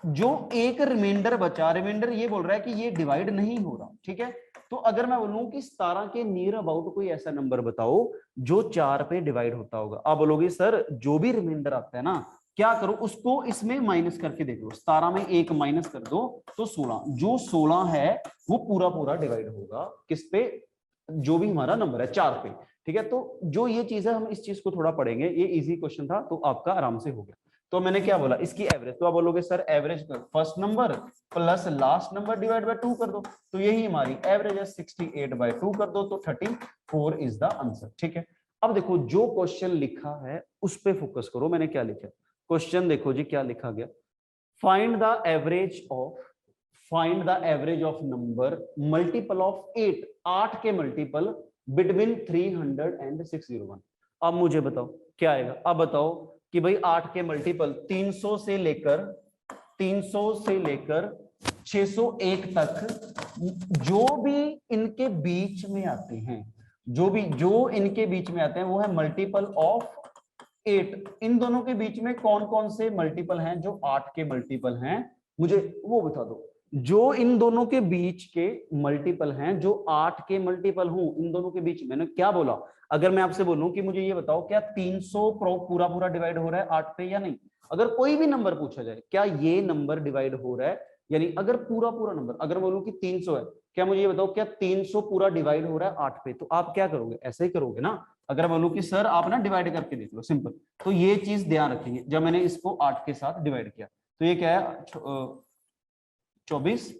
जो एक रिमाइंडर बचा, रिमाइंडर ये बोल रहा है कि ये डिवाइड नहीं हो रहा, ठीक है। तो अगर मैं बोलूं कि 17 के नियर अबाउट कोई ऐसा नंबर बताओ जो 4 पे डिवाइड होता होगा, आप बोलोगे सर जो भी रिमाइंडर आता है ना, क्या करो उसको इसमें माइनस करके देख लो, 17 में 1 माइनस कर दो तो 16, जो 16 है वो पूरा पूरा डिवाइड होगा किस पे, जो भी हमारा नंबर है 4 पे, ठीक है। तो जो ये चीज है हम इस चीज को थोड़ा पढ़ेंगे, ये इजी क्वेश्चन था तो आपका आराम से हो गया। तो मैंने क्या बोला, इसकी एवरेज, तो आप बोलोगे sir average first number plus last number divide by 2 कर दो, तो यही हमारी एवरेज है, 68/2 कर दो तो 34 इज द आंसर, ठीक है। अब देखो जो क्वेश्चन लिखा है उस पे फोकस करो, मैंने क्या लिखा, क्वेश्चन देखो जी क्या लिखा गया, find the average of number multiple of 8 के मल्टीपल बिटवीन 300 एंड 601। अब मुझे बताओ क्या आएगा, अब बताओ कि भाई 8 के मल्टीपल 300 से लेकर 601 तक जो भी इनके बीच में आते हैं, जो इनके बीच में आते हैं वो है मल्टीपल ऑफ 8। इन दोनों के बीच में कौन कौन से मल्टीपल हैं जो 8 के मल्टीपल हैं, मुझे वो बता दो। जो इन दोनों के बीच के मल्टीपल हैं जो 8 के मल्टीपल हूं, इन दोनों के बीच मैंने क्या बोला, अगर मैं आपसे बोलूं कि मुझे ये बताओ क्या 300 पूरा पूरा डिवाइड हो रहा है 8 पे या नहीं, अगर कोई भी नंबर पूछा जाए क्या ये नंबर डिवाइड हो रहा है, यानी अगर पूरा पूरा नंबर, अगर बोलूं कि 300 है, क्या मुझे ये बताओ क्या 300 पूरा डिवाइड हो रहा है 8 पे, तो आप क्या करोगे, ऐसे ही करोगे ना। अगर बोलूं कि सर आप ना डिवाइड करके देख लो, सिंपल, तो ये चीज ध्यान रखेंगे, जब मैंने इसको 8 के साथ डिवाइड किया तो ये क्या है 24,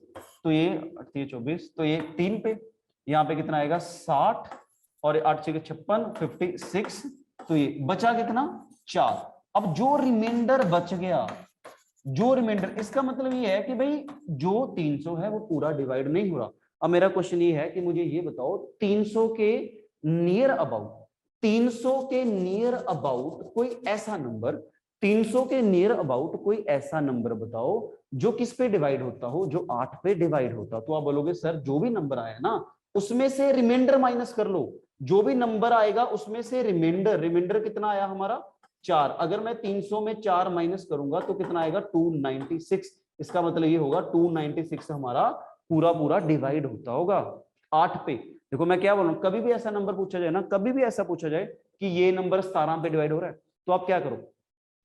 तो ये 24, तो ये 3 पे, यहाँ पे कितना आएगा 60 और 8 6 56 56, तो ये बचा कितना 4। अब जो रिमाइंडर बच गया, जो रिमाइंडर, इसका मतलब ये है कि भाई जो 300 है वो पूरा डिवाइड नहीं हो रहा। अब मेरा क्वेश्चन ये है कि मुझे ये बताओ 300 के नियर अबाउट, 300 के नियर अबाउट कोई ऐसा नंबर, 300 के नियर अबाउट कोई ऐसा नंबर बताओ जो किस पे डिवाइड होता हो, जो 8 पे डिवाइड होता। तो आप बोलोगे सर जो भी नंबर आया ना उसमें से रिमाइंडर माइनस कर लो, जो भी नंबर आएगा उसमें से रिमाइंडर कितना आया हमारा 4, अगर मैं 300 में 4 माइनस करूंगा तो कितना आएगा 296, इसका मतलब ये होगा 296 हमारा पूरा पूरा डिवाइड होता होगा 8 पे। देखो मैं क्या बोल रहा हूं, कभी भी ऐसा नंबर पूछा जाए ना, कभी भी ऐसा पूछा जाए कि ये नंबर 17 पे डिवाइड हो रहा है, तो आप क्या करो,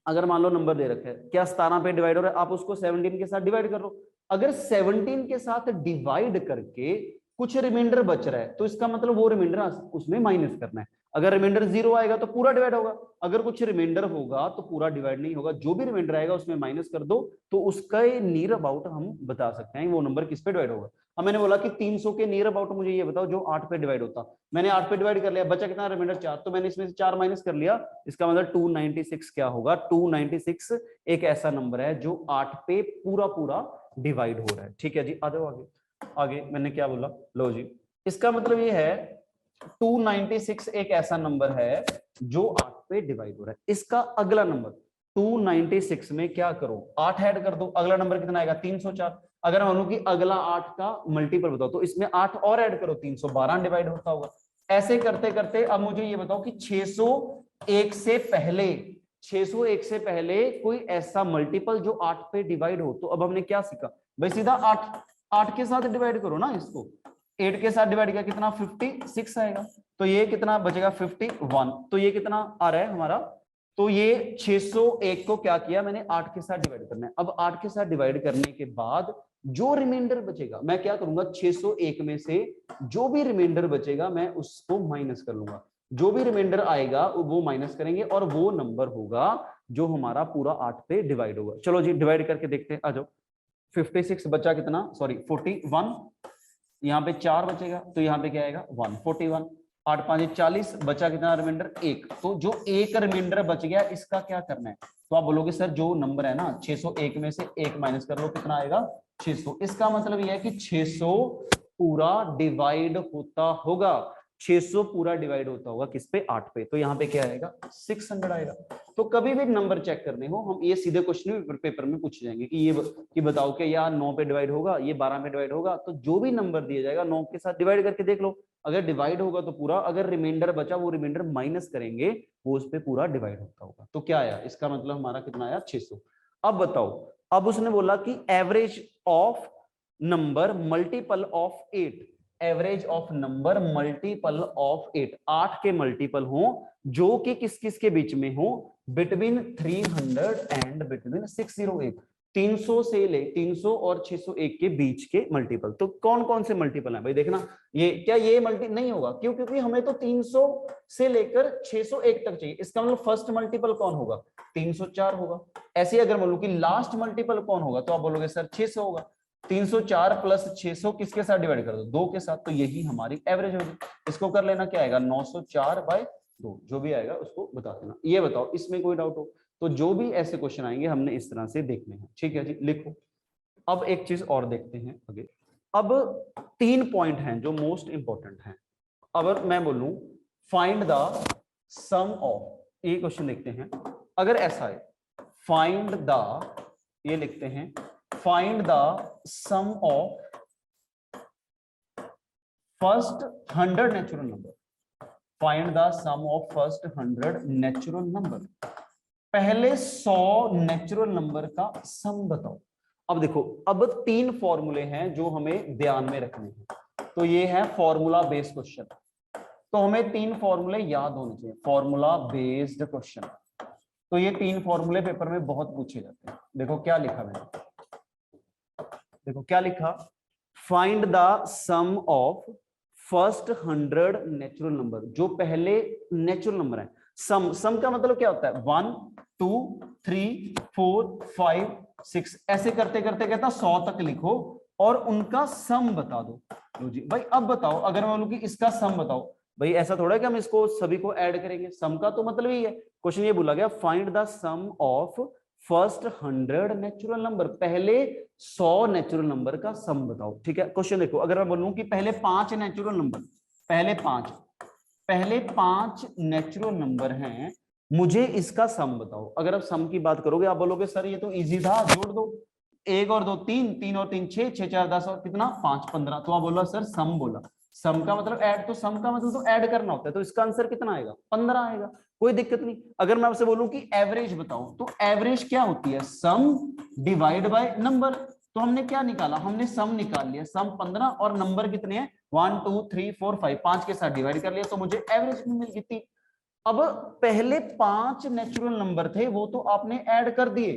अगर मान लो नंबर दे रखा है क्या 17 पे डिवाइड हो रहा है, आप उसको 17 के साथ डिवाइड कर लो। अगर 17 के साथ डिवाइड करके कुछ रिमाइंडर बच रहा है तो इसका मतलब वो रिमाइंडर उसमें माइनस करना है। अगर रिमाइंडर 0 आएगा तो पूरा डिवाइड होगा, अगर कुछ रिमाइंडर होगा तो पूरा डिवाइड नहीं होगा, जो भी रिमाइंडर आएगा उसमें माइनस कर दो, तो उसका नियर अबाउट हम बता सकते हैं वो नंबर किस पे डिवाइड होगा। अब मैंने बोला कि 300 के नियर अबाउट मुझे ये बताओ जो 8 पे डिवाइड होता, मैंने 8 पे डिवाइड कर लिया, बचा कितना रिमाइंडर 4, तो मैंने इसमें से 4 माइनस कर लिया, इसका मतलब 296 क्या होगा, 296 एक ऐसा नंबर है जो 8 पे पूरा पूरा डिवाइड हो रहा है। ठीक है जी, आ जाओ आगे। आगे मैंने क्या बोला, लो जी, इसका मतलब ये है 296 एक ऐसा नंबर है जो 8 पे डिवाइड हो रहा है। इसका अगला नंबर 296 में क्या करो, 8 ऐड कर दो, अगला नंबर कितना आएगा 304। अगर मानूं कि अगला 8 का मल्टीपल बताओ तो इसमें 8 और ऐड करो, 312 डिवाइड होता होगा। ऐसे करते करते अब मुझे ये बताओ कि 601 से पहले, 601 से पहले कोई ऐसा मल्टीपल जो 8 पे डिवाइड हो। तो अब हमने क्या सीखा भाई, सीधा 8 के साथ डिवाइड करो ना इसको, 8 के साथ डिवाइड किया कितना 56 आएगा, तो ये कितना बचेगा 51, तो ये कितना आ रहा है हमारा, तो ये 601 को क्या किया मैंने 8 के साथ डिवाइड करना है। अब 8 के साथ डिवाइड करने के बाद जो रिमाइंडर बचेगा मैं क्या करूंगा, 601 में से जो भी रिमाइंडर बचेगा मैं उसको माइनस कर लूंगा, जो भी रिमाइंडर आएगा वो माइनस करेंगे और वो नंबर होगा जो हमारा पूरा 8 पे डिवाइड होगा। चलो जी डिवाइड करके देखते हैं, आ जाओ। 56 बचा कितना, सॉरी 41, यहाँ पे 4 बचेगा तो यहाँ पे क्या आएगा 141, 8 5 40, बचा कितना रिमाइंडर 1। तो जो एक रिमाइंडर बच गया इसका क्या करना है, तो आप बोलोगे सर जो नंबर है ना 601 में से 1 माइनस कर लो, कितना आएगा 600। इसका मतलब यह है कि 600 पूरा डिवाइड होता होगा, 600 पूरा डिवाइड होता होगा किस पे, 8 पे। तो यहाँ पे क्या आएगा 600 आएगा। तो कभी भी नंबर चेक करने हो हम ये सीधे क्वेश्चन पेपर में पूछ जाएंगे कि ये कि बताओ कि यार 9 पे डिवाइड होगा, ये 12 में डिवाइड होगा, तो जो भी नंबर दिया जाएगा 9 के साथ डिवाइड करके देख लो, अगर डिवाइड होगा तो पूरा, अगर रिमाइंडर बचा वो रिमाइंडर माइनस करेंगे, वो उस पे पूरा डिवाइड होता होगा। तो क्या आया, इसका मतलब हमारा कितना आया 600। अब बताओ, अब उसने बोला कि average of number multiple of 8, average of number multiple of 8, 8 के मल्टीपल हो जो कि किस किस के बीच में हो, बिटवीन 300 एंड बिटवीन 608, 300 से ले 300 और 601 के बीच के मल्टीपल। तो कौन कौन से मल्टीपल हैं भाई, देखना ये क्या ये मल्टी नहीं होगा, क्यों, क्योंकि हमें तो 300 से लेकर 601 तक चाहिए। इसका मतलब फर्स्ट मल्टीपल कौन होगा, 304 होगा। ऐसे अगर बोलूं कि लास्ट मल्टीपल कौन होगा, तो आप बोलोगे सर 600 होगा। 304 प्लस 600 किसके साथ डिवाइड कर दो, 2 के साथ, तो यही हमारी एवरेज होगी। इसको कर लेना, क्या आएगा 904/2, जो भी आएगा उसको बता देना। ये बताओ इसमें कोई डाउट हो, तो जो भी ऐसे क्वेश्चन आएंगे हमने इस तरह से देखने हैं, ठीक है जी, लिखो। अब एक चीज और देखते हैं आगे। अब 3 पॉइंट हैं जो मोस्ट इंपॉर्टेंट हैं। अगर मैं बोलूं फाइंड द सम ऑफ, ये क्वेश्चन देखते हैं। अगर ऐसा है फाइंड द, ये लिखते हैं find the sum of first 100 natural number, find the sum of first 100 natural number, पहले 100 नेचुरल नंबर का सम बताओ। अब देखो, अब 3 फॉर्मूले हैं जो हमें ध्यान में रखने हैं। तो ये है फॉर्मूला बेस्ड क्वेश्चन, तो हमें 3 फॉर्मूले याद होने चाहिए, फॉर्मूला बेस्ड क्वेश्चन। तो ये 3 फॉर्मूले पेपर में बहुत पूछे जाते हैं। देखो क्या लिखा मैंने, देखो क्या लिखा, find the sum of first 100 natural number, जो पहले नेचुरल नंबर है। सम का मतलब क्या होता है, 1 2 3 4 5 6, ऐसे करते करते कहता 100 तक लिखो और उनका सम बता दो। लो जी भाई, अब बताओ अगर मैं बोलूं कि इसका सम बताओ, भाई ऐसा थोड़ा है कि हम इसको सभी को ऐड करेंगे, सम का तो मतलब ही है। क्वेश्चन ये बोला गया find the sum of first 100 natural number, पहले 100 नेचुरल नंबर का सम बताओ। ठीक है, क्वेश्चन देखो, अगर मैं बोलूं कि पहले 5 नेचुरल नंबर, पहले 5 नेचुरल नंबर हैं, मुझे इसका सम बताओ। अगर आप सम की बात करोगे आप बोलोगे सर ये तो इजी था, जोड़ दो, 1 और 2 3, 3 और 3 6, 6 4 10 और कितना 5 15। तो आप बोला सर सम बोला, सम का मतलब ऐड, तो सम का मतलब तो ऐड करना होता है, तो इसका आंसर कितना आएगा 15 आएगा, कोई दिक्कत नहीं। अगर मैं आपसे बोलूं कि एवरेज बताओ, तो एवरेज क्या होती है, सम डिवाइड बाय नंबर। तो हमने क्या निकाला, हमने सम निकाल लिया, सम 15 और नंबर कितने हैं 1 2 3 4 5, 5 के साथ डिवाइड कर लिया, तो मुझे एवरेज मिल गई थी। अब पहले 5 नेचुरल नंबर थे वो तो आपने ऐड कर दिए,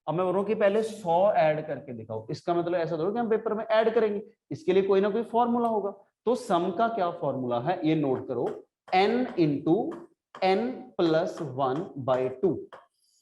अब मैं बोलूं कि पहले 100 ऐड करके दिखाओ। इसका मतलब ऐसा थोड़ा कि हम पेपर में ऐड करेंगे, इसके लिए कोई ना कोई फॉर्मूला होगा। तो सम का क्या फॉर्मूला है ये नोट करो, n इंटू n प्लस 1/2।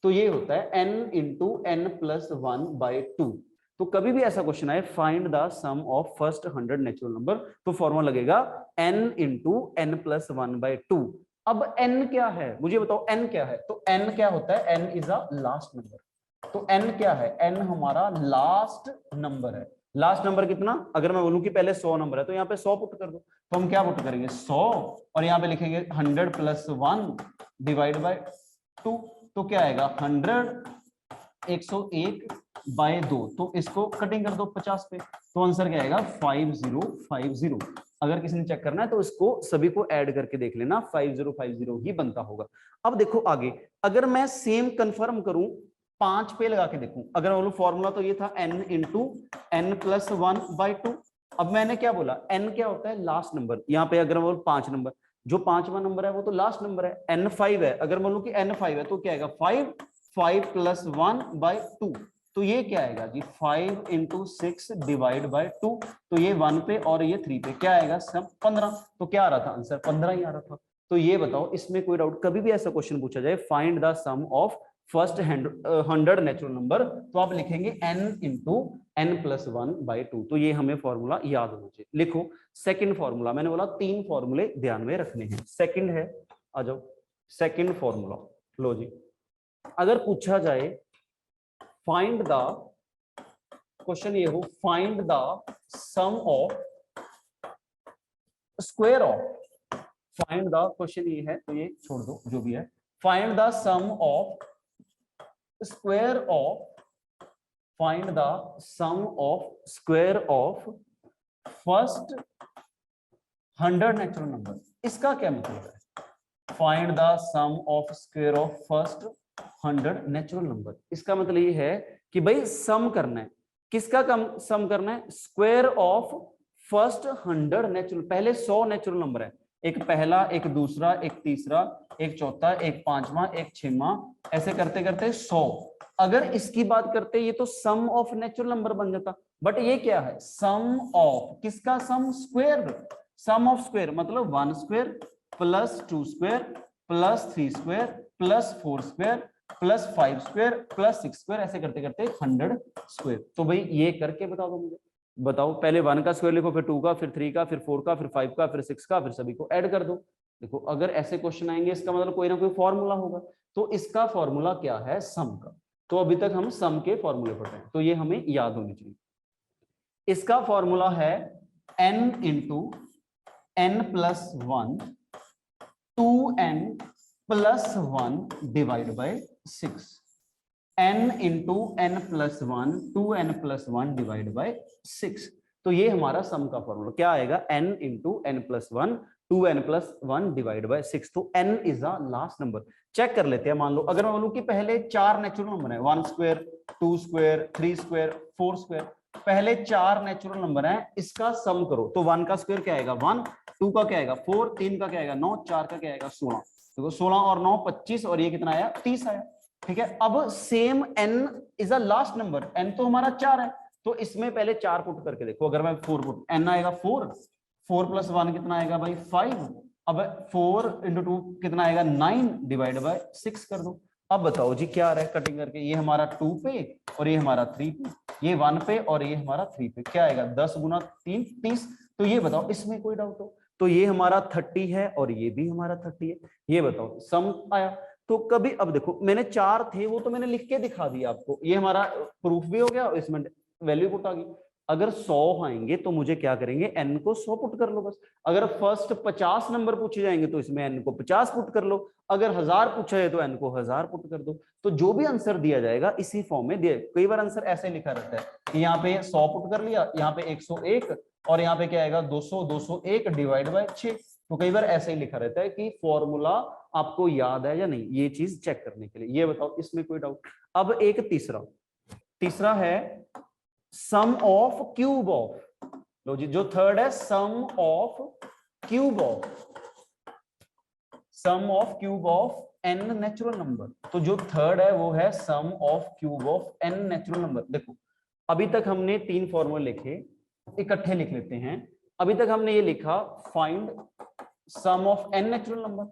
तो ये होता है n इंटू n प्लस 1/2। तो कभी भी ऐसा क्वेश्चन आए find the sum of first 100 natural number, तो फॉर्मूला लगेगा n इंटू n प्लस 1/2। अब n क्या है मुझे बताओ, n क्या है, तो n क्या होता है, n is a last number. तो n क्या है, n हमारा लास्ट नंबर है। लास्ट नंबर कितना, अगर मैं बोलूं कि पहले 100 नंबर है तो यहाँ पे 100 पुट कर दो, तो हम क्या पुट करेंगे 100 और यहाँ पे लिखेंगे 100 प्लस 1 डिवाइड बाय 2। तो क्या आएगा 100 101/2, तो इसको कटिंग कर दो 50 पे, तो आंसर क्या आएगा 5050। अगर किसी ने चेक करना है तो इसको सभी को ऐड करके देख लेना, 5050 ही बनता होगा। अब देखो आगे, अगर मैं सेम कंफर्म करूं 5 पे लगा के देखूं, अगर मैं बोलूं फॉर्मूला तो ये था n इंटू n प्लस 1/2। अब मैंने क्या बोला, n क्या होता है लास्ट नंबर, यहाँ पे अगर मैं बोलूं 5 नंबर, जो 5वां नंबर है वो तो लास्ट नंबर है, n 5 है, अगर मैं बोलूं कि n 5 है तो क्या आएगा 5 प्लस 1/2। तो ये क्या आएगा जी 5 इंटू 6 डिवाइड बाय 2। तो ये 1 पे और ये 3 पे, क्या आएगा सब 15। तो क्या आ रहा था आंसर 15 ही आ रहा था। तो ये बताओ इसमें कोई डाउट, कभी भी ऐसा क्वेश्चन पूछा जाए find the sum of first 100 natural number, तो आप लिखेंगे n इंटू n प्लस 1/2। तो ये हमें फॉर्मूला याद होना चाहिए। लिखो सेकंड फॉर्मूला, मैंने बोला 3 फॉर्मूले ध्यान में रखने हैं। सेकंड है, आ जाओ, सेकंड फॉर्मूला लो जी। अगर पूछा जाए फाइंड द, क्वेश्चन ये हो find the sum of square of, find the, question ये है तो ये छोड़ दो जो भी है, find the sum of square of, find the sum of square of first 100 natural number. इसका क्या मतलब है? Find the sum of square of first 100 natural number. इसका मतलब ये है कि भाई सम करना है, किसका कम सम करना है? स्क्वायर ऑफ फर्स्ट 100 नेचुरल, पहले 100 नेचुरल नंबर है, एक पहला, एक दूसरा, एक तीसरा, एक चौथा, एक पांचवा, एक छठवां, ऐसे करते करते 100। अगर इसकी बात करते ये तो सम ऑफ नेचुरल नंबर बन जाता, बट ये क्या है? सम ऑफ, किसका सम? स्क्वायर। सम ऑफ स्क्वायर मतलब 1 square plus 2 square plus 3 square plus 4 square plus 5 square plus 6 square, ऐसे करते करते 100 स्क्वायर। तो भाई ये करके बता दो मुझे, बताओ। पहले 1 का स्क्वायर लिखो, फिर 2 का, फिर 3 का, फिर 4 का, फिर 5 का, फिर 6 का, फिर सभी को ऐड कर दो। देखो अगर ऐसे क्वेश्चन आएंगे इसका मतलब कोई ना कोई फॉर्मूला होगा। तो इसका फॉर्मूला क्या है? सम का। तो अभी तक हम सम के फॉर्मूले पढ़ रहे हैं, तो ये हमें याद होनी चाहिए। इसका फॉर्मूला है n into n plus 1 2n plus 1 divide by 6। n into n plus 1 2n plus 1 divide by 6। तो ये हमारा सम का फॉर्मूला क्या आएगा? n into n plus 1 2n plus 1 divide by 6। तो n is the last number. Check कर लेते हैं। मान लो अगर मैं बोलूं कि पहले 4 नेचुरल नंबर है, 1 स्क्वायर 2 स्क्वायर 3 स्क्वायर 4 स्क्वायर, पहले 4 नेचुरल नंबर हैं, इसका सम करो। तो 1 का स्क्वायर क्या आएगा? 1, 2 का क्या आएगा? 4, 3 का क्या आएगा? 9, 4 का क्या आएगा? 16। देखो 16 और 9 25, और ये कितना आया? 30 आया। ठीक है, अब same n is a last number, n तो हमारा 4 है, तो इसमें पहले 4 पुट करके देखो। अगर मैं 4 पुट, n आएगा 4, 4 प्लस 1 कितना आएगा भाई? 5। अब 4 इंटू 2 कितना आएगा? 9 डिवाइड बाय 6 कर दो। अब बताओ जी क्या आ रहा है कटिंग करके? ये हमारा 2 पे और ये हमारा 3 पे, ये 1 पे और ये हमारा 3 पे, क्या आएगा? 10 गुना 3 30। तो ये बताओ इसमें कोई डाउट हो? तो ये हमारा 30 है और ये भी हमारा 30 है। ये बताओ सम आया। तो कभी, अब देखो मैंने 4 थे वो तो मैंने लिख के दिखा दिया आपको, ये हमारा प्रूफ भी हो गया और इसमें वैल्यू पुट आ गई। अगर 100 आएंगे तो मुझे क्या करेंगे? n को 100 पुट कर लो बस। अगर फर्स्ट 50 नंबर पूछे जाएंगे तो इसमें n को 50 पुट कर लो। अगर 1000 पूछा है तो n को 1000 पुट कर दो। तो जो भी आंसर दिया जाएगा इसी फॉर्म में दिए। कई बार आंसर ऐसे लिखा रहता है कि यहाँ पे 100 पुट कर लिया, यहाँ पे 101 और यहाँ पे क्या आएगा? 200 201 डिवाइड बाय 6। तो कई बार ऐसे ही लिखा रहता है कि फॉर्मूला आपको याद है या नहीं, ये चीज चेक करने के लिए। ये बताओ इसमें कोई डाउट? अब एक तीसरा है सम ऑफ क्यूब ऑफ। लो जी, जो थर्ड है sum of cube of n natural number. तो जो थर्ड है वो है sum of cube of n natural number. देखो अभी तक हमने 3 फॉर्मूले लिखे, इकट्ठे लिख लेते हैं। अभी तक हमने ये लिखा find sum of n natural number,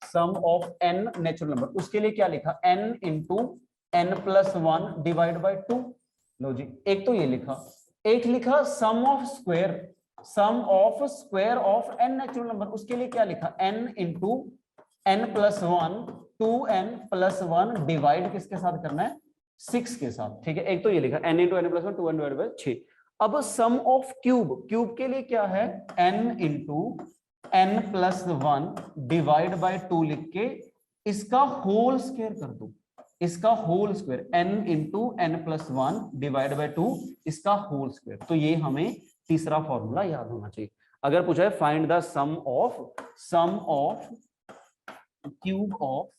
sum of n natural number. उसके लिए क्या लिखा? n into n plus 1 divide by 2। लो जी, एक तो ये लिखा, एक लिखा sum of square of n natural number. उसके लिए क्या लिखा? n into n plus 1 2n plus 1 divide किसके साथ करना है? 6 के साथ। ठीक है, एक तो ये लिखा n into n plus 1 2n divide by 6। अब सम ऑफ क्यूब के लिए क्या है? n into n plus 1 divide by 2 लिख के इसका होल स्क्वायर कर दो। इसका whole square n into n plus 1 divide by 2, इसका होल स्क्वायर। तो ये हमें तीसरा फॉर्मूला याद होना चाहिए। अगर पूछा है find the sum of cube of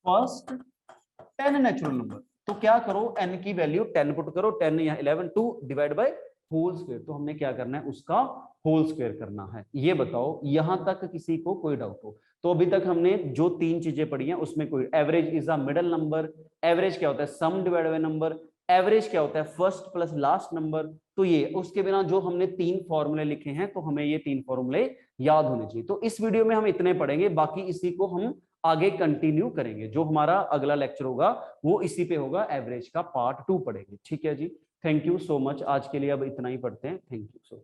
first 10 natural number, तो क्या करो? n की वैल्यू 10 पुट करो, 10 यहाँ 11 2 डिवाइड बाय होल स्क्वायर। तो हमने क्या करना है? उसका होल स्क्वायर करना है। ये बताओ यहां तक किसी को कोई डाउट हो? तो अभी तक हमने जो 3 चीजें पढ़ी हैं उसमें कोई, average is a middle number, average क्या होता है? सम डिवाइड बाय नंबर, एवरेज क्या होता है? First plus last number. तो ये उसके बिना जो हमने 3 फॉर्मूले लिखे हैं, तो हमें ये 3 फॉर्मूले याद होने चाहिए। तो इस वीडियो में हम इतने पढ़ेंगे, बाकी इसी को हम आगे कंटिन्यू करेंगे। जो हमारा अगला लेक्चर होगा वो इसी पे होगा, एवरेज का पार्ट 2 पढ़ेंगे। ठीक है जी, थैंक यू सो मच। आज के लिए अब इतना ही पढ़ते हैं। Thank you so much.